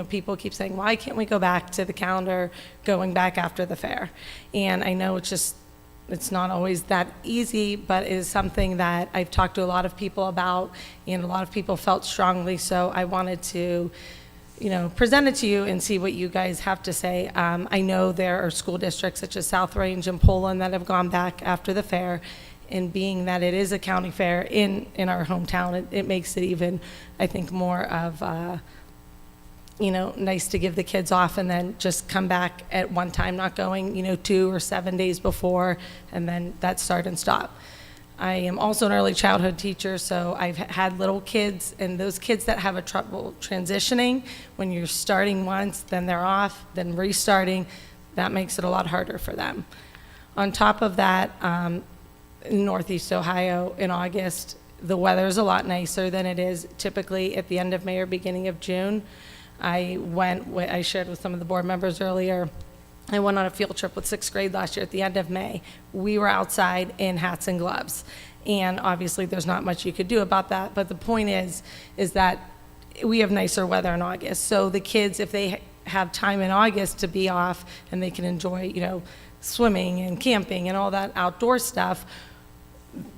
L: people keep saying, why can't we go back to the calendar going back after the fair? And I know it's not always that easy, but it is something that I've talked to a lot of people about, and a lot of people felt strongly, so I wanted to, present it to you and see what you guys have to say. I know there are school districts such as South Range and Poland that have gone back after the fair, and being that it is a county fair in our hometown, it makes it even, I think, more of nice to give the kids off and then just come back at one time, not going, 2 or 7 days before, and then that start and stop. I am also an early childhood teacher, so I've had little kids, and those kids that have a trouble transitioning, when you're starting once, then they're off, then restarting, that makes it a lot harder for them. On top of that, in Northeast Ohio in August, the weather is a lot nicer than it is typically at the end of May or beginning of June. I shared with some of the board members earlier, I went on a field trip with 6th grade last year at the end of May. We were outside in hats and gloves. And obviously, there's not much you could do about that. But the point is that we have nicer weather in August. So the kids, if they have time in August to be off and they can enjoy, swimming and camping and all that outdoor stuff,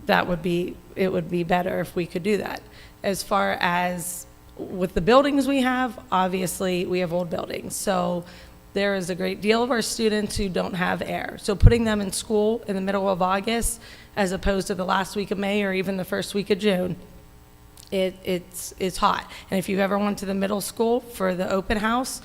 L: it would be better if we could do that. As far as with the buildings we have, obviously, we have old buildings. So there is a great deal of our students who don't have air. So putting them in school in the middle of August, as opposed to the last week of May or even the first week of June, it's hot. And if you've ever went to the middle school for the open house,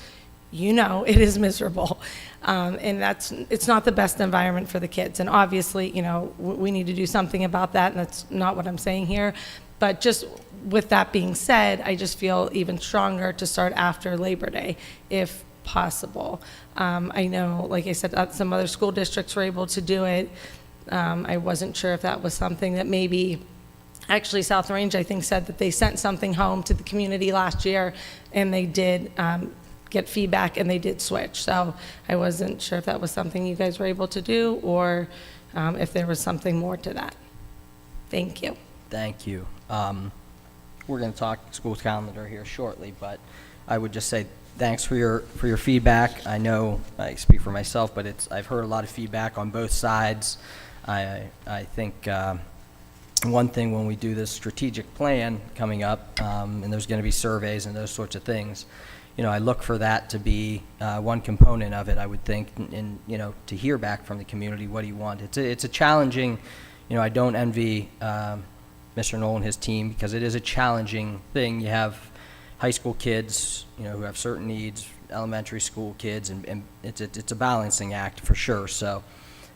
L: it is miserable. And it's not the best environment for the kids. And obviously, we need to do something about that, and that's not what I'm saying here. But just with that being said, I just feel even stronger to start after Labor Day, if possible. I know, like I said, some other school districts were able to do it. I wasn't sure if that was something that maybe, actually South Range, I think, said that they sent something home to the community last year, and they did get feedback, and they did switch. So I wasn't sure if that was something you guys were able to do, or if there was something more to that. Thank you.
A: Thank you. We're going to talk school calendar here shortly, but I would just say thanks for your feedback. I know I speak for myself, but I've heard a lot of feedback on both sides. I think one thing when we do this strategic plan coming up, and there's going to be surveys and those sorts of things, I look for that to be one component of it, I would think, and to hear back from the community, what do you want? It's a challenging, I don't envy Mr. Knoll and his team, because it is a challenging thing. You have high school kids, who have certain needs, elementary school kids, and it's a balancing act for sure. So,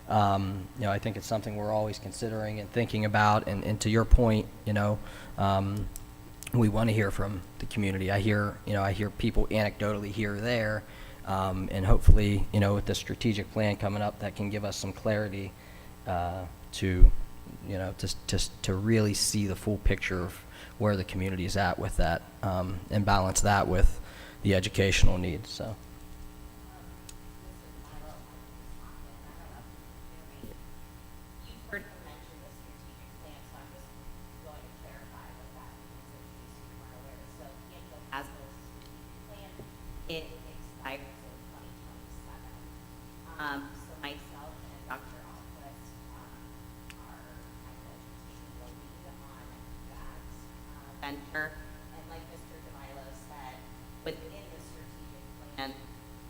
A: I think it's something we're always considering and thinking about. And to your point, we want to hear from the community. I hear people anecdotally here or there, and hopefully, with the strategic plan coming up, that can give us some clarity to really see the full picture of where the community is at with that, and balance that with the educational needs. So.
I: You've heard me mention the strategic plan, so I'm just going to clarify what that means in case you weren't aware. So Canfield has a strategic plan. It expires in 2027. So myself and Dr. Alquist are kind of taking the lead on that venture. And like Mr. DeMilo said, within the strategic plan,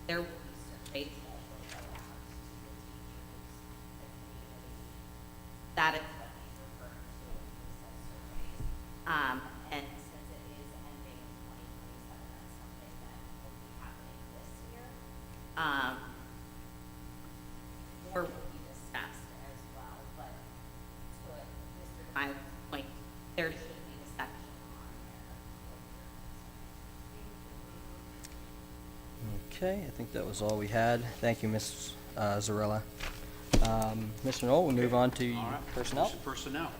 I: there will be surveys that will go out to the teachers, the community. That is what he's referring to when he says surveys. And since it is ending in 2027, that's something that will be happening this year. More will be discussed as well, but to Mr. DeMilo's point, there should be a section on there.
A: Okay, I think that was all we had. Thank you, Ms. Zarella. Mr. Knoll, we'll move on to
K: All right.
A: personnel.
K: Personnel.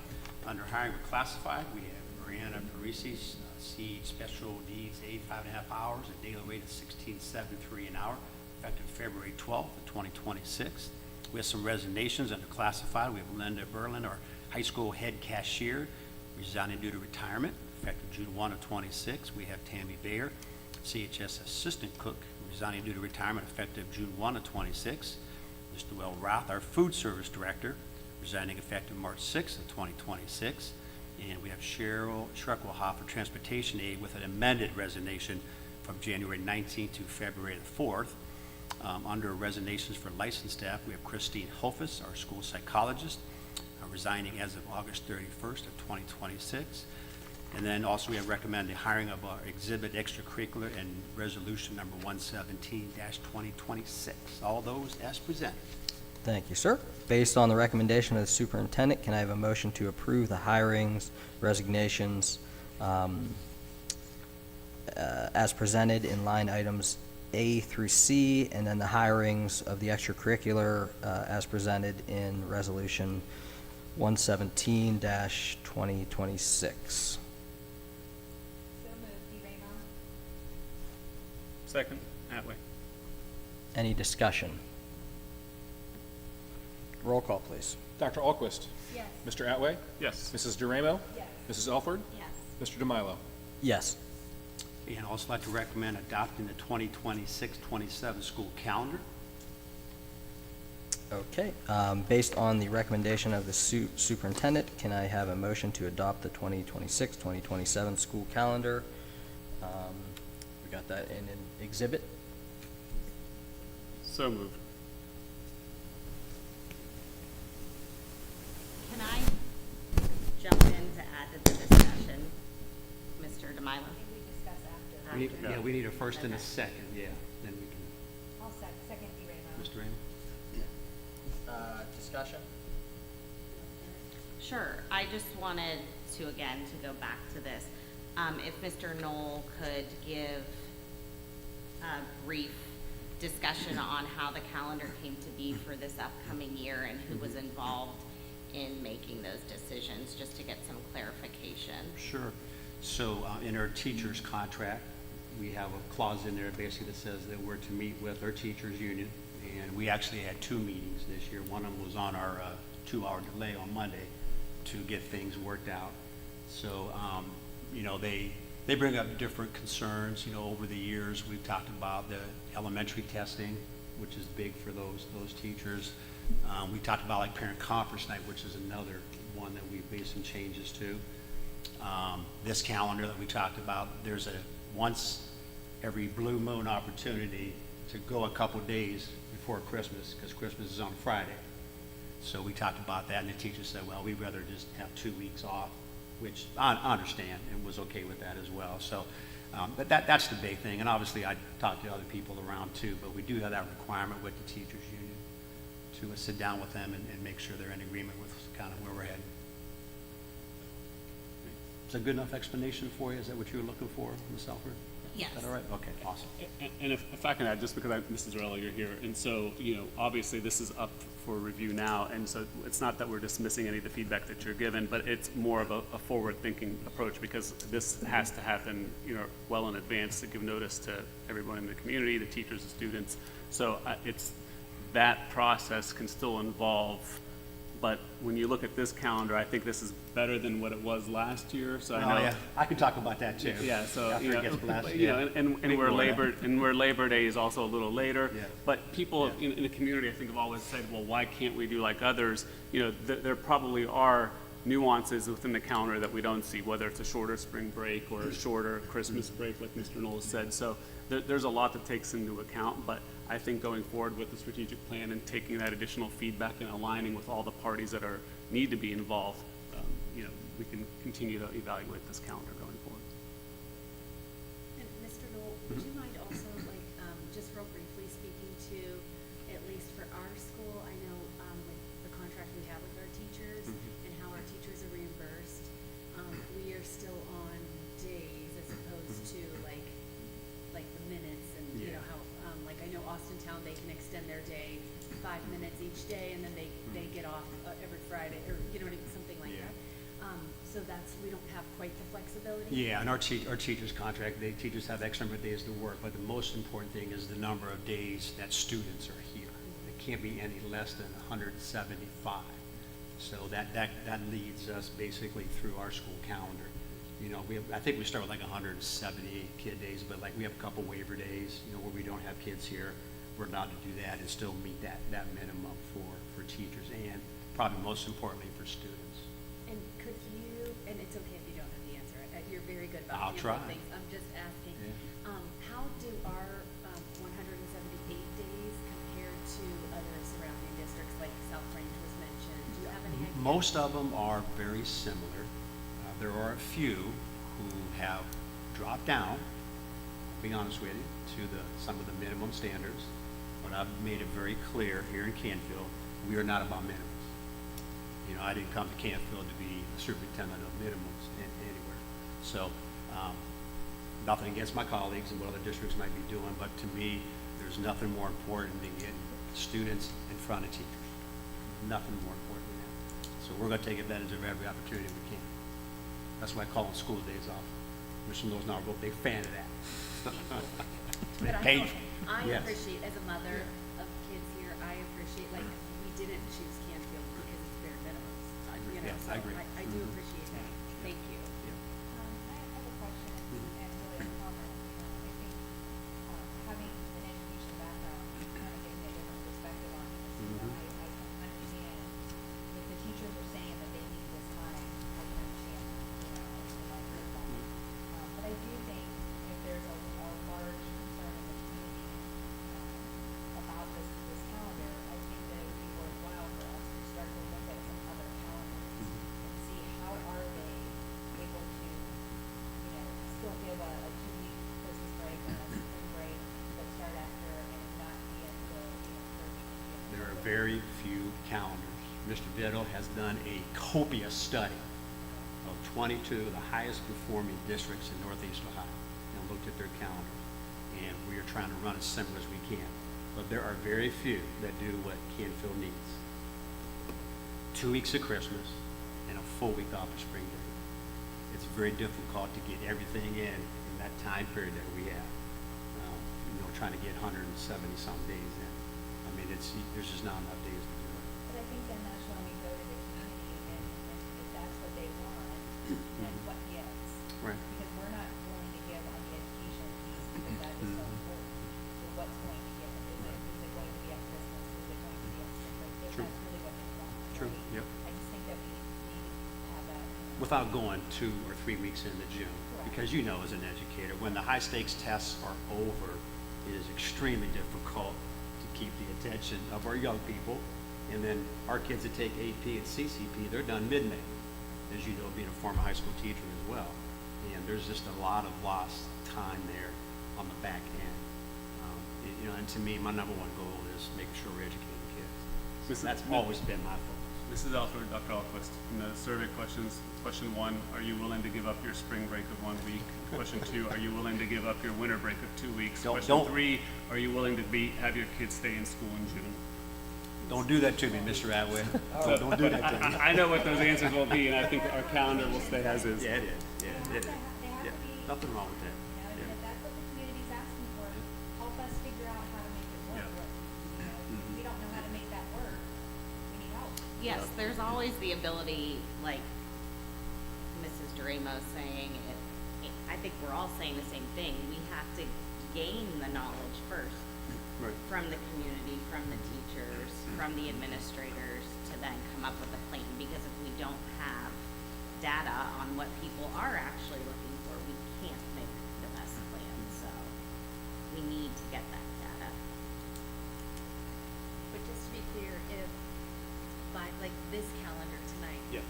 K: Under hiring with classified, we have Mariana Parisi, Siege Special Needs, 85.5 hours, a daily rate of $16.73 an hour, effective February 12th of 2026. We have some resignations under classified. We have Linda Berlin, our high school head cashier, resigning due to retirement, effective June 1 of 26. We have Tammy Bayer, CHS assistant cook, resigning due to retirement, effective June 1 of 26. Mr. Will Roth, our food service director, resigning effective March 6th of 2026. And we have Cheryl Schreckelhoff, transportation aide, with an amended resignation from January 19th to February the 4th. Under resignations for licensed staff, we have Christine Hofus, our school psychologist, resigning as of August 31st of 2026. And then also we have recommended the hiring of our exhibit extracurricular and resolution number 117-2026. All those as presented.
A: Thank you, sir. Based on the recommendation of the superintendent, can I have a motion to approve the hirings, resignations, as presented in line items A through C, and then the hirings of the extracurricular as presented in Resolution 117-2026?
I: So moved, DeRamo.
B: Second, Atway.
A: Any discussion? Roll call, please.
C: Dr. Alquist.
I: Yes.
C: Mr. Atway.
B: Yes.
C: Mrs. DeRamo.
I: Yes.
C: Mrs. Alford.
I: Yes.
C: Mr. DeMilo.
A: Yes.
K: And I'd also like to recommend adopting the 2026-27 school calendar.
A: Okay. Based on the recommendation of the superintendent, can I have a motion to adopt the 2026-2027 school calendar? We got that in an exhibit.
B: So moved.
M: Can I jump in to add to the discussion, Mr. DeMilo?
I: I think we discuss after.
K: Yeah, we need a first and a second, yeah, then we can,
I: I'll second DeRamo.
K: Mr. Raymond?
A: Discussion?
M: Sure, I just wanted to, again, to go back to this. If Mr. Knoll could give a brief discussion on how the calendar came to be for this upcoming year and who was involved in making those decisions, just to get some clarification.
K: Sure. So in our teacher's contract, we have a clause in there basically that says that we're to meet with our teachers' union. And we actually had 2 meetings this year. One of them was on our 2-hour delay on Monday to get things worked out. So, you know, they bring up different concerns. You know, over the years, we've talked about the elementary testing, which is big for those teachers. We talked about like parent conference night, which is another one that we've made some changes to. This calendar that we talked about, there's a once every blue moon opportunity to go a couple days before Christmas, because Christmas is on Friday. So we talked about that, and the teacher said, well, we'd rather just have 2 weeks off, which I understand and was okay with that as well. So, but that's the big thing, and obviously I talked to other people around too, but we do have that requirement with the teachers union to sit down with them and make sure they're in agreement with kind of where we're heading. Is that a good enough explanation for you? Is that what you were looking for, Ms. Alford?
M: Yes.
K: Is that all right? Okay, awesome.
B: And if I can add, just because Mrs. Zarella, you're here, and so, you know, obviously this is up for review now, and so it's not that we're dismissing any of the feedback that you're given, but it's more of a forward-thinking approach, because this has to happen, you know, well in advance to give notice to everyone in the community, the teachers, the students. So it's, that process can still involve, but when you look at this calendar, I think this is better than what it was last year, so I know.
K: Oh, yeah, I can talk about that too.
B: Yeah, so,
K: After
B: you know,
K: it gets blasted,
B: you
K: yeah.
B: know, and
K: Big
B: we're
K: boy.
B: Labor Day is also a little later.
K: Yeah.
B: But people
K: Yeah.
B: in the community, I think, have always said, well, why can't we do like others? You know, there probably are nuances within the calendar that we don't see, whether it's a shorter spring break or a shorter Christmas break, like Mr. Knowles said. So there's a lot that takes into account, but I think going forward with the strategic plan and taking that additional feedback and aligning with all the parties that need to be involved, you know, we can continue to evaluate this calendar going forward.
N: And Mr. Knoll, would you mind also, like, just real briefly speaking to, at least for our school, I know, with the contract we have with our teachers and how our teachers are reimbursed, we are still on days as opposed to like the minutes and, you know, how, like, I know Austintown, they can extend their day 5 minutes each day, and then they get off every Friday, or, you know, something like that. So we don't have quite the flexibility.
K: Yeah, and our teachers' contract, teachers have X number of days to work, but the most important thing is the number of days that students are here. It can't be any less than 175. So that leads us basically through our school calendar. You know, I think we start with like 178 kid days, but like we have a couple waiver days, you know, where we don't have kids here. We're allowed to do that and still meet that minimum for teachers and probably most importantly for students.
N: And could you, and it's okay if you don't know the answer, you're very good
K: I'll
N: about
K: try.
N: handling things. I'm just asking,
K: Yeah.
N: how do our 178 days compare to other surrounding districts, like South Range was mentioned? Do you have any idea?
K: Most of them are very similar. There are a few who have dropped down, I'll be honest with you, to some of the minimum standards. But I've made it very clear here in Canfield, We are not about minimums. You know, I didn't come to Canfield to be a superintendent of minimums anywhere. So, nothing against my colleagues and what other districts might be doing, but to me, there's nothing more important than getting students in front of teachers. Nothing more important than that. So we're going to take advantage of every opportunity we can. That's why I call them school days off. Mr. Knowles and I are both big fan of that.
N: But
K: Paige,
N: I
K: yes.
N: appreciate, as a mother of kids here, I appreciate, like, we didn't choose Canfield because it's bare minimums.
K: I agree.
N: You know,
K: Yeah,
N: so
K: I agree.
N: I do appreciate that. Thank you.
I: I have a question and really a comment. You know, I think having an education background kind of gives me a different perspective on this. You know, I can understand if the teachers are saying that they need this time, I can understand, you know, and I heard that. But I do think if there's a large concern in the community about this calendar, I think that it would be worthwhile for us to start to look at some other calendars and see how are they able to, you know, still give a 2-week Christmas break and a spring break, but start after and not be at the, you know, third week in June.
K: There are very few calendars. Mr. Biddle has done a copious study of 22 of the highest performing districts in Northeast Ohio and looked at their calendars. And we are trying to run as similar as we can. But there are very few that do what Canfield needs. 2 weeks of Christmas and a full week off of spring break. It's very difficult to get everything in that time period that we have. You know, trying to get 170-some days in. I mean, there's just not enough days to do it.
I: But I think then that's when we go to the community and if that's what they want, then what gives?
K: Right.
I: Because we're not willing to give on the education piece because that is so important. So what's going to give? Is it going to be at Christmas? Is it going to be at spring break? If
K: True.
I: that's really what they want,
K: True,
I: right?
K: yep.
I: I just think that we need to have that.
K: Without going 2 or 3 weeks into June.
I: Correct.
K: Because you know as an educator, when the high stakes tests are over, it is extremely difficult to keep the attention of our young people. And then our kids that take AP and CCP, they're done mid-May, as you know, being a former high school teacher as well. And there's just a lot of lost time there on the back end. You know, and to me, my number one goal is making sure we're educating the kids. That's always been my focus.
B: Mrs. Alford, Dr. Alquist, in the survey questions, question 1, are you willing to give up your spring break of 1 week? Question 2, are you willing to give up your winter break of 2 weeks? Question 3, are you willing to have your kids stay in school in June?
K: Don't do that to me, Mr. Atwood. Don't do that to me.
B: I know what those answers will be, and I think our calendar will stay as is.
K: Yeah, it is. Yeah, it is.
I: They have
K: Yeah,
I: to be,
K: nothing wrong with that.
I: you know, and if that's what the community's asking for, help us figure out how to make it work.
B: Yeah.
I: You know, if we don't know how to make that work, we need help.
M: Yes, there's always the ability, like Mrs. Duramo saying, I think we're all saying the same thing. We have to gain the knowledge first
K: Right.
M: from the community, from the teachers, from the administrators, to then come up with a plan. Because if we don't have data on what people are actually looking for, we can't make the best plan. So we need to get that data.
N: But just to be clear, if by, like, this calendar tonight,
K: Yeah.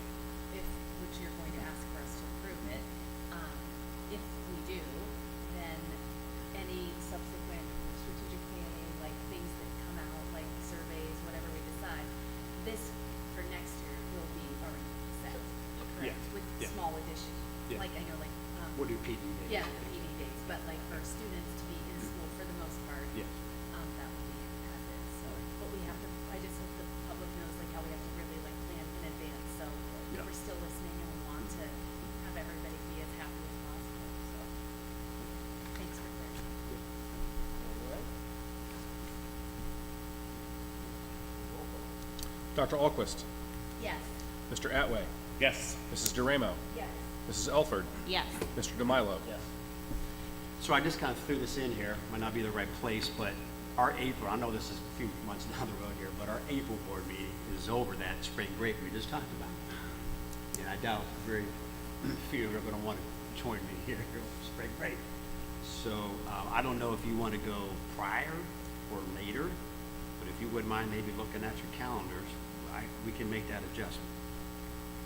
N: which you're going to ask for us to approve it, if we do, then any subsequent strategic planning, like things that come out, like surveys, whatever we decide, this for next year will be already set, correct?
K: Yeah.
N: With
K: Yeah.
N: small additions,
K: Yeah.
N: like, I know, like,
K: We'll do PD days.
N: yeah, the PD days, but like for students to be in school for the most part,
K: Yes.
N: that will be as is, so, but we have to, I just hope the public knows like how we have to really like plan in advance, so
K: Yeah.
N: we're still listening and we want to have everybody be as happy as possible, so. Thanks for clarifying.
C: Dr. Alquist,
N: Yes.
C: Mr. Atway,
B: Yes.
C: Mrs. Duramo,
N: Yes.
C: Mrs. Elford,
M: Yes.
C: Mr. DeMilo.
K: So I just kind of threw this in here, might not be the right place, but our April, I know this is a few months down the road here, but our April board meeting is over that spring break we just talked about. And I doubt very few are gonna want to join me here for spring break. So, I don't know if you want to go prior or later, but if you wouldn't mind maybe looking at your calendars, we can make that adjustment.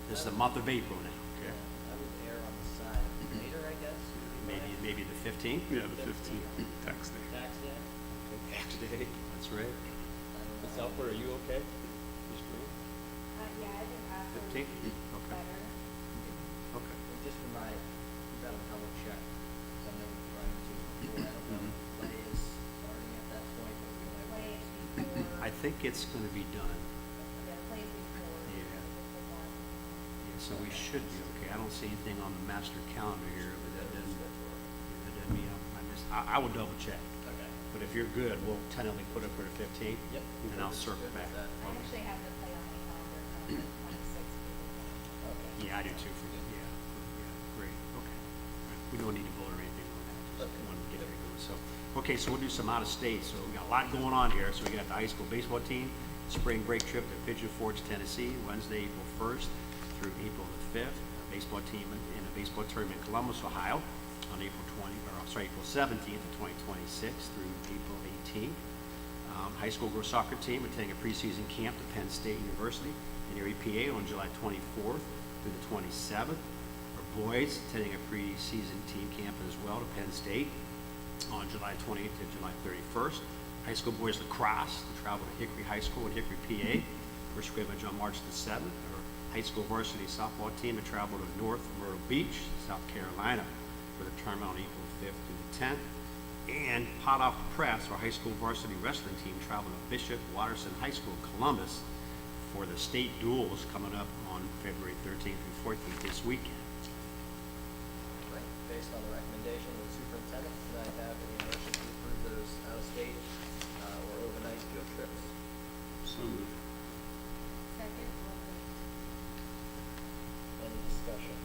K: This is the month of April now. Okay.
J: I would err on the side of later, I guess.
K: Maybe the 15th?
B: Yeah, the 15th, tax day.
J: Tax day.
K: Tax day, that's right.
J: I don't know.
C: Ms. Elford, are you okay?
I: Yeah, I think after would
K: 15th?
I: be
K: Okay.
I: better.
K: Okay.
J: Just for my, better double check, because I know we're trying to, before, I don't know if play is starting at that point, or we might
I: Play
J: wait.
I: before,
K: I think it's going to be done.
I: yeah, plays before.
K: Yeah.
I: the football.
K: Yeah, so we should be okay. I don't see anything on the master calendar here, but that doesn't mean I missed. I will double check.
J: Okay.
K: But if you're good, we'll tentatively put it for the 15th.
J: Yep.
K: And I'll circle back.
I: I actually have the play on my calendar from the 26th to the 20th.
K: Yeah, I do too for that. Yeah, great. Okay. We don't need to vote or anything on that. Just want to get it going. So, okay, so we'll do some out of state. So we got a lot going on here. So we got the high school baseball team, spring break trip to Pigeon Forge, Tennessee, Wednesday, April 1st through April the 5th. Baseball team in a baseball tournament in Columbus, Ohio, on April 17th of 2026 through April 18th. High school girls soccer team attending a preseason camp to Penn State University in Erie, PA on July 24th through the 27th. Our boys attending a preseason team camp as well to Penn State on July 28th to July 31st. High school boys lacrosse to travel to Hickory High School in Hickory, PA for scrimmage on March the 7th. Our high school varsity softball team to travel to North Myrtle Beach, South Carolina for the tournament on April 5th through the 10th. And hot off the press, our high school varsity wrestling team traveled to Bishop Watterson High School, Columbus, for the state duels coming up on February 13th through 14th this weekend.
J: Right, based on the recommendation of the superintendent, can I have a motion to approve those out-of-state, or overnight field trips?
B: So moved.
I: Second,
J: Any discussion?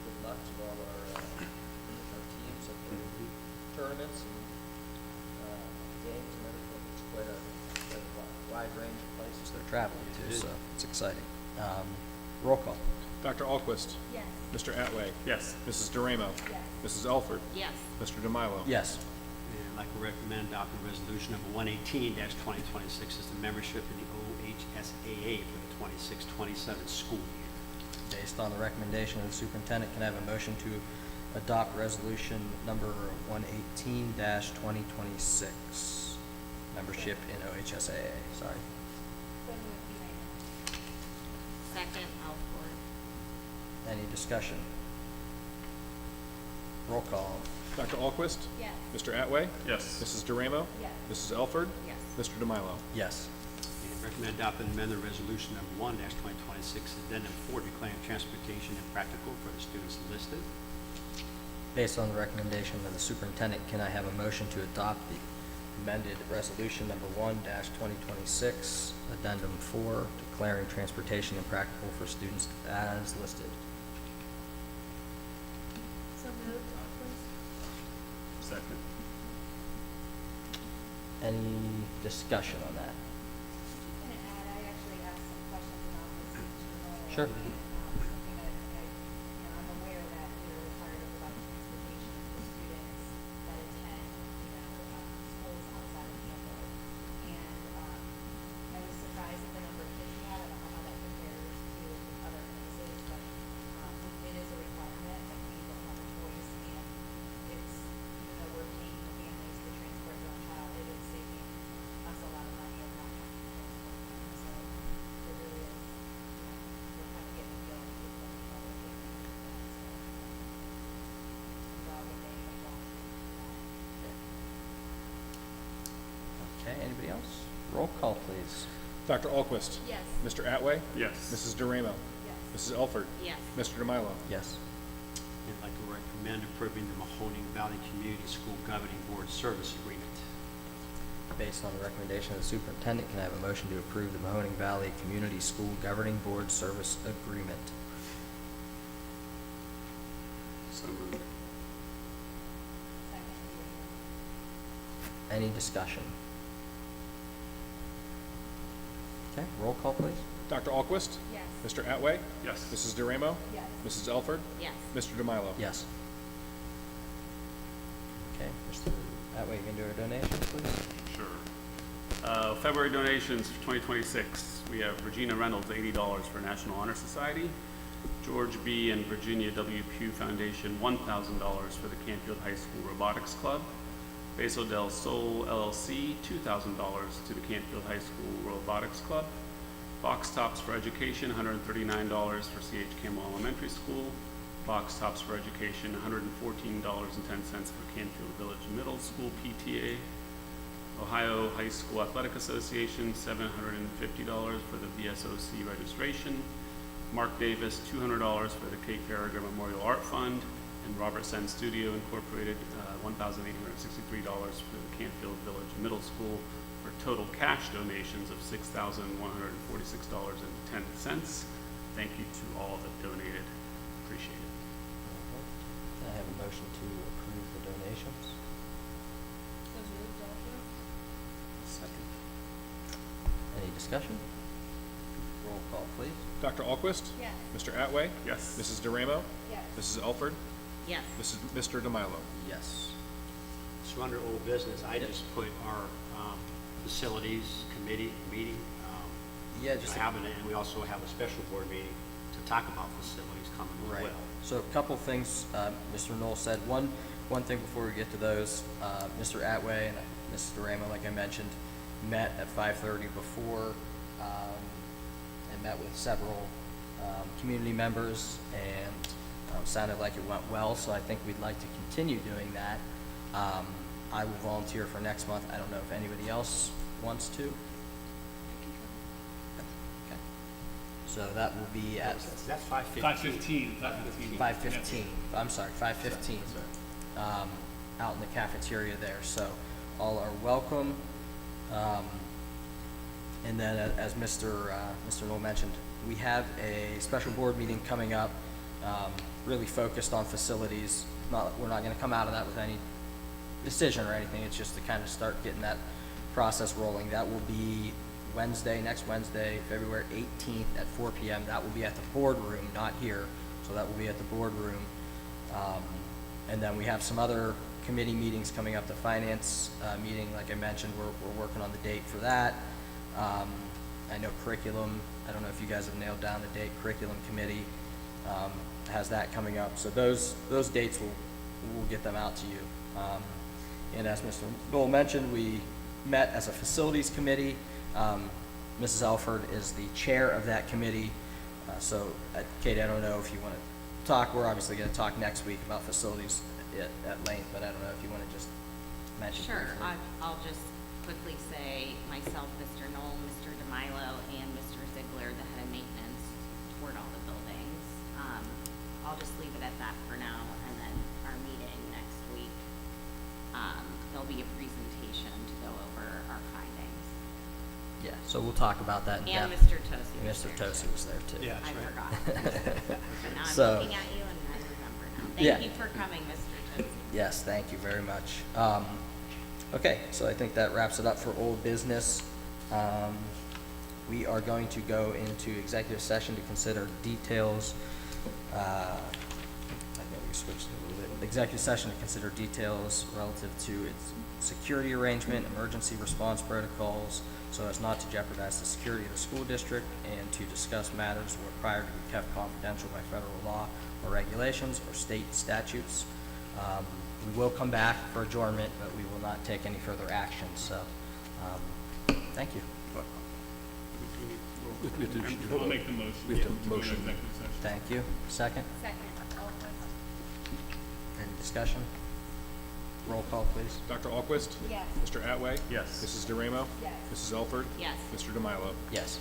J: Good luck to all our teams at the tournaments and, games and everything. It's quite a wide range of places.
A: They're traveling too, so it's exciting. Roll call.
C: Dr. Alquist.
I: yes.
C: Mr. Atway.
B: Yes.
C: Mrs. DeRamo.
I: Yes.
C: Mrs. Elford.
M: Yes.
C: Mr. DeMilo.
A: Yes.
K: And I'd like to recommend adopting resolution number 118-2026 as the membership in the OHSAA for the 26-27 school year.
A: Based on the recommendation of the superintendent, can I have a motion to adopt resolution number 118-2026? Membership in OHSAA, sorry.
I: So moved, Elaine.
M: Second, Alford.
A: Any discussion? Roll call.
C: Dr. Alquist.
I: Yes.
C: Mr. Atway.
B: Yes.
C: Mrs. DeRamo.
I: Yes.
C: Mrs. Elford.
M: Yes.
C: Mr. DeMilo.
A: Yes.
K: And recommend adopting amendment resolution number 1-2026, addendum 4, declaring transportation impractical for the students listed.
A: Based on the recommendation of the superintendent, can I have a motion to adopt the amended resolution number 1-2026, addendum 4, declaring transportation impractical for students as listed?
I: So moved, please.
B: Second.
A: Any discussion on that?
I: Just gonna add, I actually asked some questions about this.
A: Sure.
I: Something that I'm aware that you're required to provide transportation for students that attend, schools outside of Campbell. And, I was surprised at the number of kids we had. I don't know how that compares to other places, but, it is a requirement that we don't have a choice. And it's, even though we're paying the families to transport their own child, it is saving us a lot of money of not having to transport them. So it really is, we're kind of getting the deal with what we know we're getting with that. So glad that they have volunteered for that.
A: Okay, anybody else? Roll call, please.
C: Dr. Alquist.
I: Yes.
C: Mr. Atway.
B: Yes.
C: Mrs. DeRamo.
I: Yes.
C: Mrs. Elford.
M: Yes.
C: Mr. DeMilo.
A: Yes.
K: And I'd like to recommend approving the Mahoning Valley Community School Governing Board Service Agreement.
A: Based on the recommendation of the superintendent, can I have a motion to approve the Mahoning Valley Community School Governing Board Service Agreement?
B: So moved.
I: Second,
A: Any discussion? Okay, roll call, please.
C: Dr. Alquist.
I: yes.
C: Mr. Atway.
B: Yes.
C: Mrs. DeRamo.
I: Yes.
C: Mrs. Elford.
M: Yes.
C: Mr. DeMilo.
A: Yes. Okay, Mr. Atway, you can do our donations, please?
B: Sure. February donations for 2026, we have Regina Reynolds, $80 for National Honor Society. George B. and Virginia W. Pugh Foundation, $1,000 for the Canfield High School Robotics Club. Beso del Sol LLC, $2,000 to the Canfield High School Robotics Club. Box Tops for Education, $139 for C.H. Campbell Elementary School. Box Tops for Education, $114.10 for Canfield Village Middle School PTA. Ohio High School Athletic Association, $750 for the VSOC registration. Mark Davis, $200 for the Kate Farragut Memorial Art Fund. And Robert Sen Studio Incorporated, $1,863 for the Canfield Village Middle School, for total cash donations of $6,146.10. Thank you to all that donated. Appreciate it.
A: Can I have a motion to approve the donations?
B: Second.
A: Any discussion? Roll call, please.
C: Dr. Alquist?
N: Yes.
C: Mr. Atway?
B: Yes.
C: Mrs. DeRamo?
N: Yes.
C: Mrs. Elford?
M: Yes.
C: Mr. DeMilo?
A: Yes.
K: So under old business, I just put our facilities committee meeting.
A: Yeah, just.
K: Having it, and we also have a special board meeting to talk about facilities coming as
A: Right.
K: well.
A: So a couple things Mr. Knoll said. One thing before we get to those, Mr. Atway and Mrs. DeRamo, like I mentioned, met at 5:30 before and met with several community members, and sounded like it went well. So I think we'd like to continue doing that. I will volunteer for next month. I don't know if anybody else wants to. Okay. So that will be at
K: That's 5:15.
B: 5:15.
A: 5:15, I'm sorry, 5:15, out in the cafeteria there, so all are welcome. And then, as Mr. Knoll mentioned, we have a special board meeting coming up, really focused on facilities. We're not gonna come out of that with any decision or anything, it's just to kind of start getting that process rolling. That will be next Wednesday, February 18th at 4 p.m. That will be at the boardroom, not here, so that will be at the boardroom. And then we have some other committee meetings coming up. The finance meeting, like I mentioned, we're working on the date for that. I know curriculum, I don't know if you guys have nailed down the date. Curriculum committee has that coming up, so those dates we'll get them out to you. And as Mr. Knoll mentioned, we met as a facilities committee. Mrs. Elford is the chair of that committee. So, Kate, I don't know if you want to talk. We're obviously going to talk next week about facilities at length, but I don't know if you want to just mention.
M: Sure,
A: briefly.
M: I'll just quickly say, myself, Mr. Knoll, Mr. DeMilo, and Mr. Ziegler, the head of maintenance, toured all the buildings. I'll just leave it at that for now, and then our meeting next week, there'll be a presentation to go over our findings.
A: Yeah, so we'll talk about that in
M: And
A: depth.
M: Mr. Tosi was
A: Mr.
M: there,
A: Tosi
M: too.
A: was there too.
K: Yeah.
M: I
K: That's right.
M: forgot. And now
A: So-
M: I'm looking at you and I remember now.
A: Yeah.
M: Thank you for coming, Mr. Tosi.
A: Yes, thank you very much. Okay, so I think that wraps it up for old business. We are going to go into executive session to consider details. I think we switched it a little bit. Executive session to consider details relative to its security arrangement, emergency response protocols, so as not to jeopardize the security of the school district, and to discuss matters required to be kept confidential by federal law or regulations or state statutes. We will come back for adjournment, but we will not take any further action, so, thank you.
B: I'll make the motion.
A: We have to
B: to go into
A: motion.
B: executive session.
A: Thank you. Second,
N: Second, Alquist.
A: any discussion? Roll call, please.
C: Dr. Alquist?
N: Yes.
C: Mr. Atway?
B: Yes.
C: Mrs. DeRamo?
N: Yes.
C: Mrs. Elford?
M: Yes.
C: Mr. DeMilo?
A: Yes.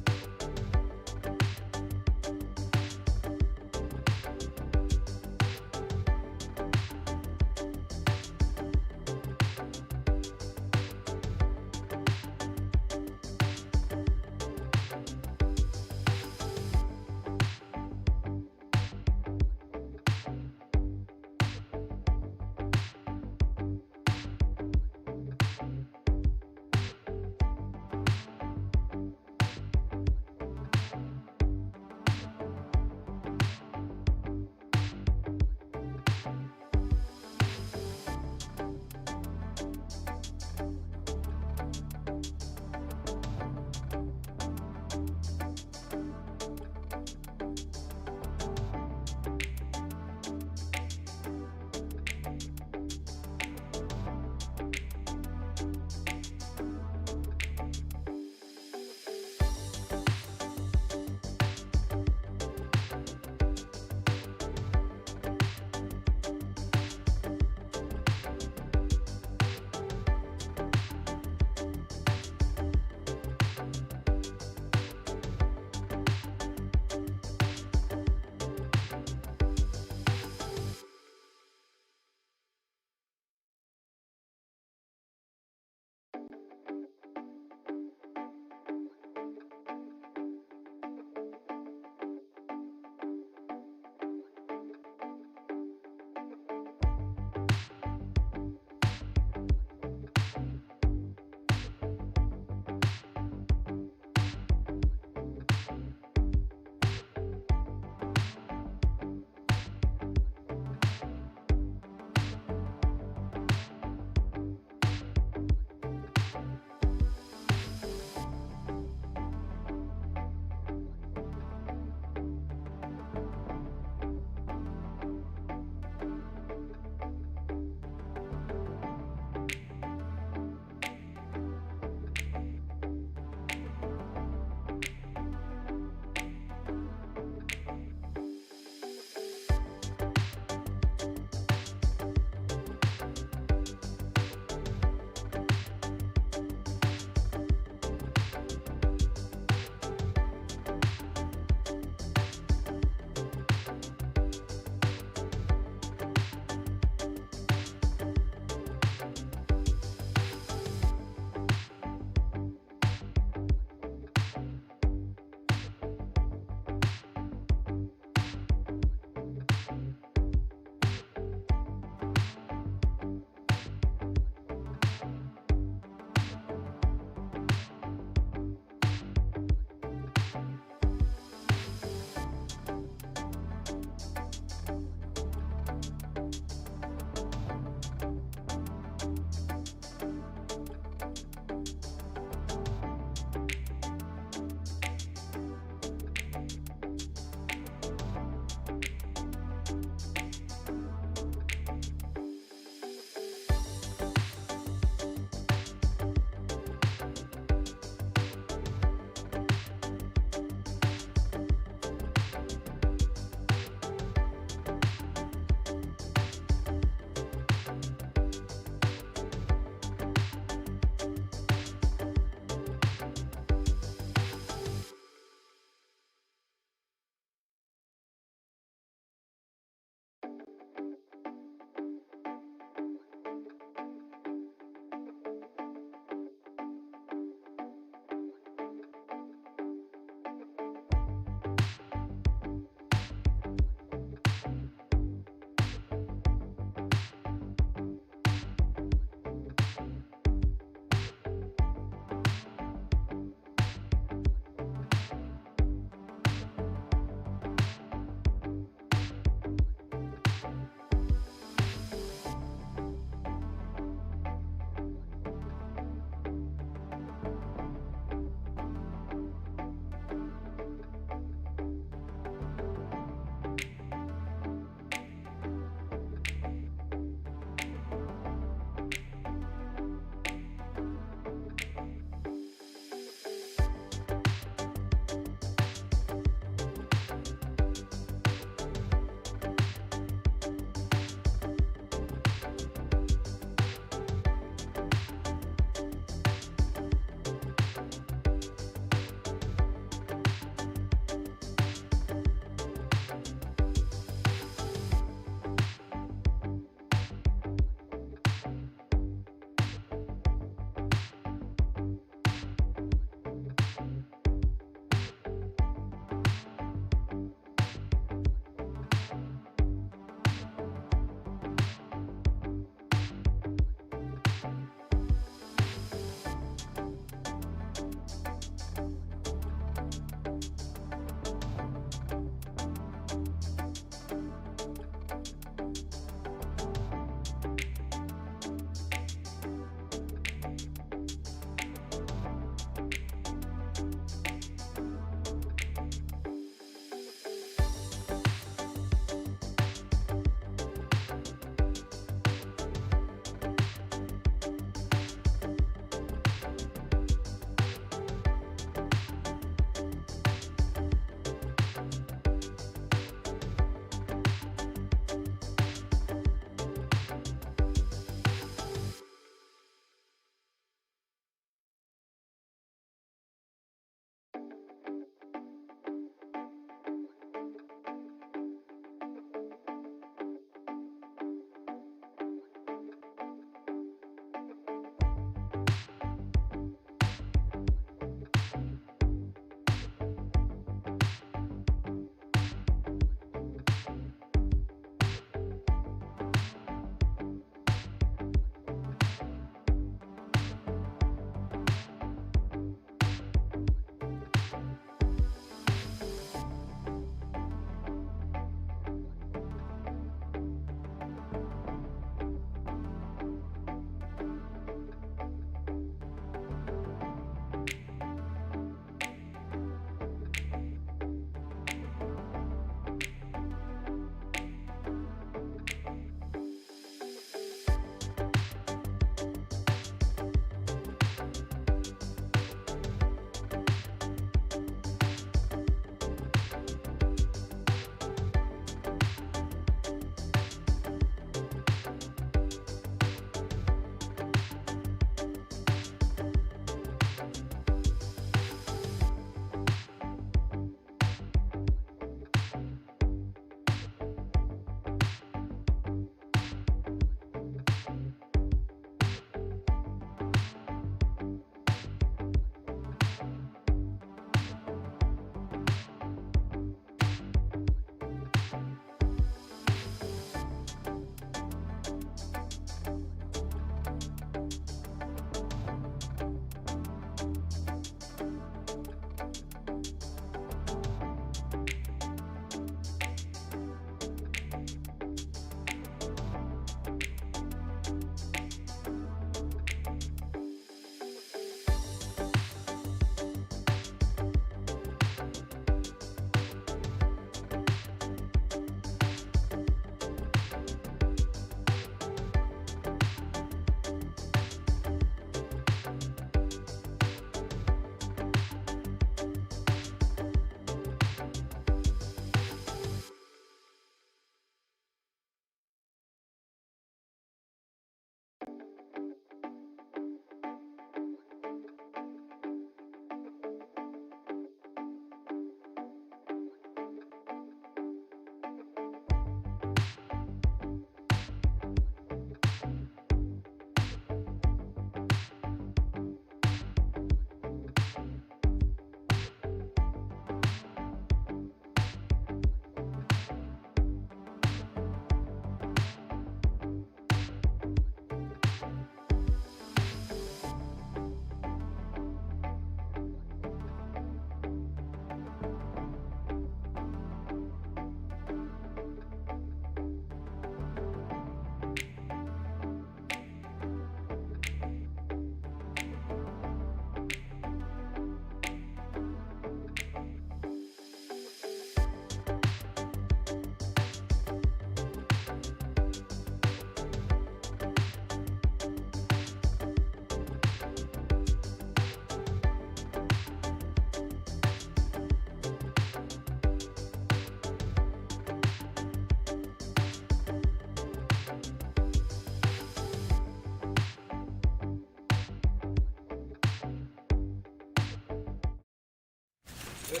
J: Good.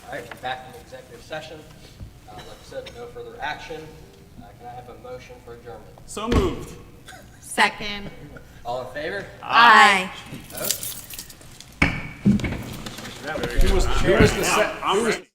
J: All right, we're back in executive session. Like I said, no further action. Can I have a motion for adjournment?
B: So moved.
M: Second.
J: All in favor?
M: Aye.
J: Opposed?
C: Who was the
B: I'm ready.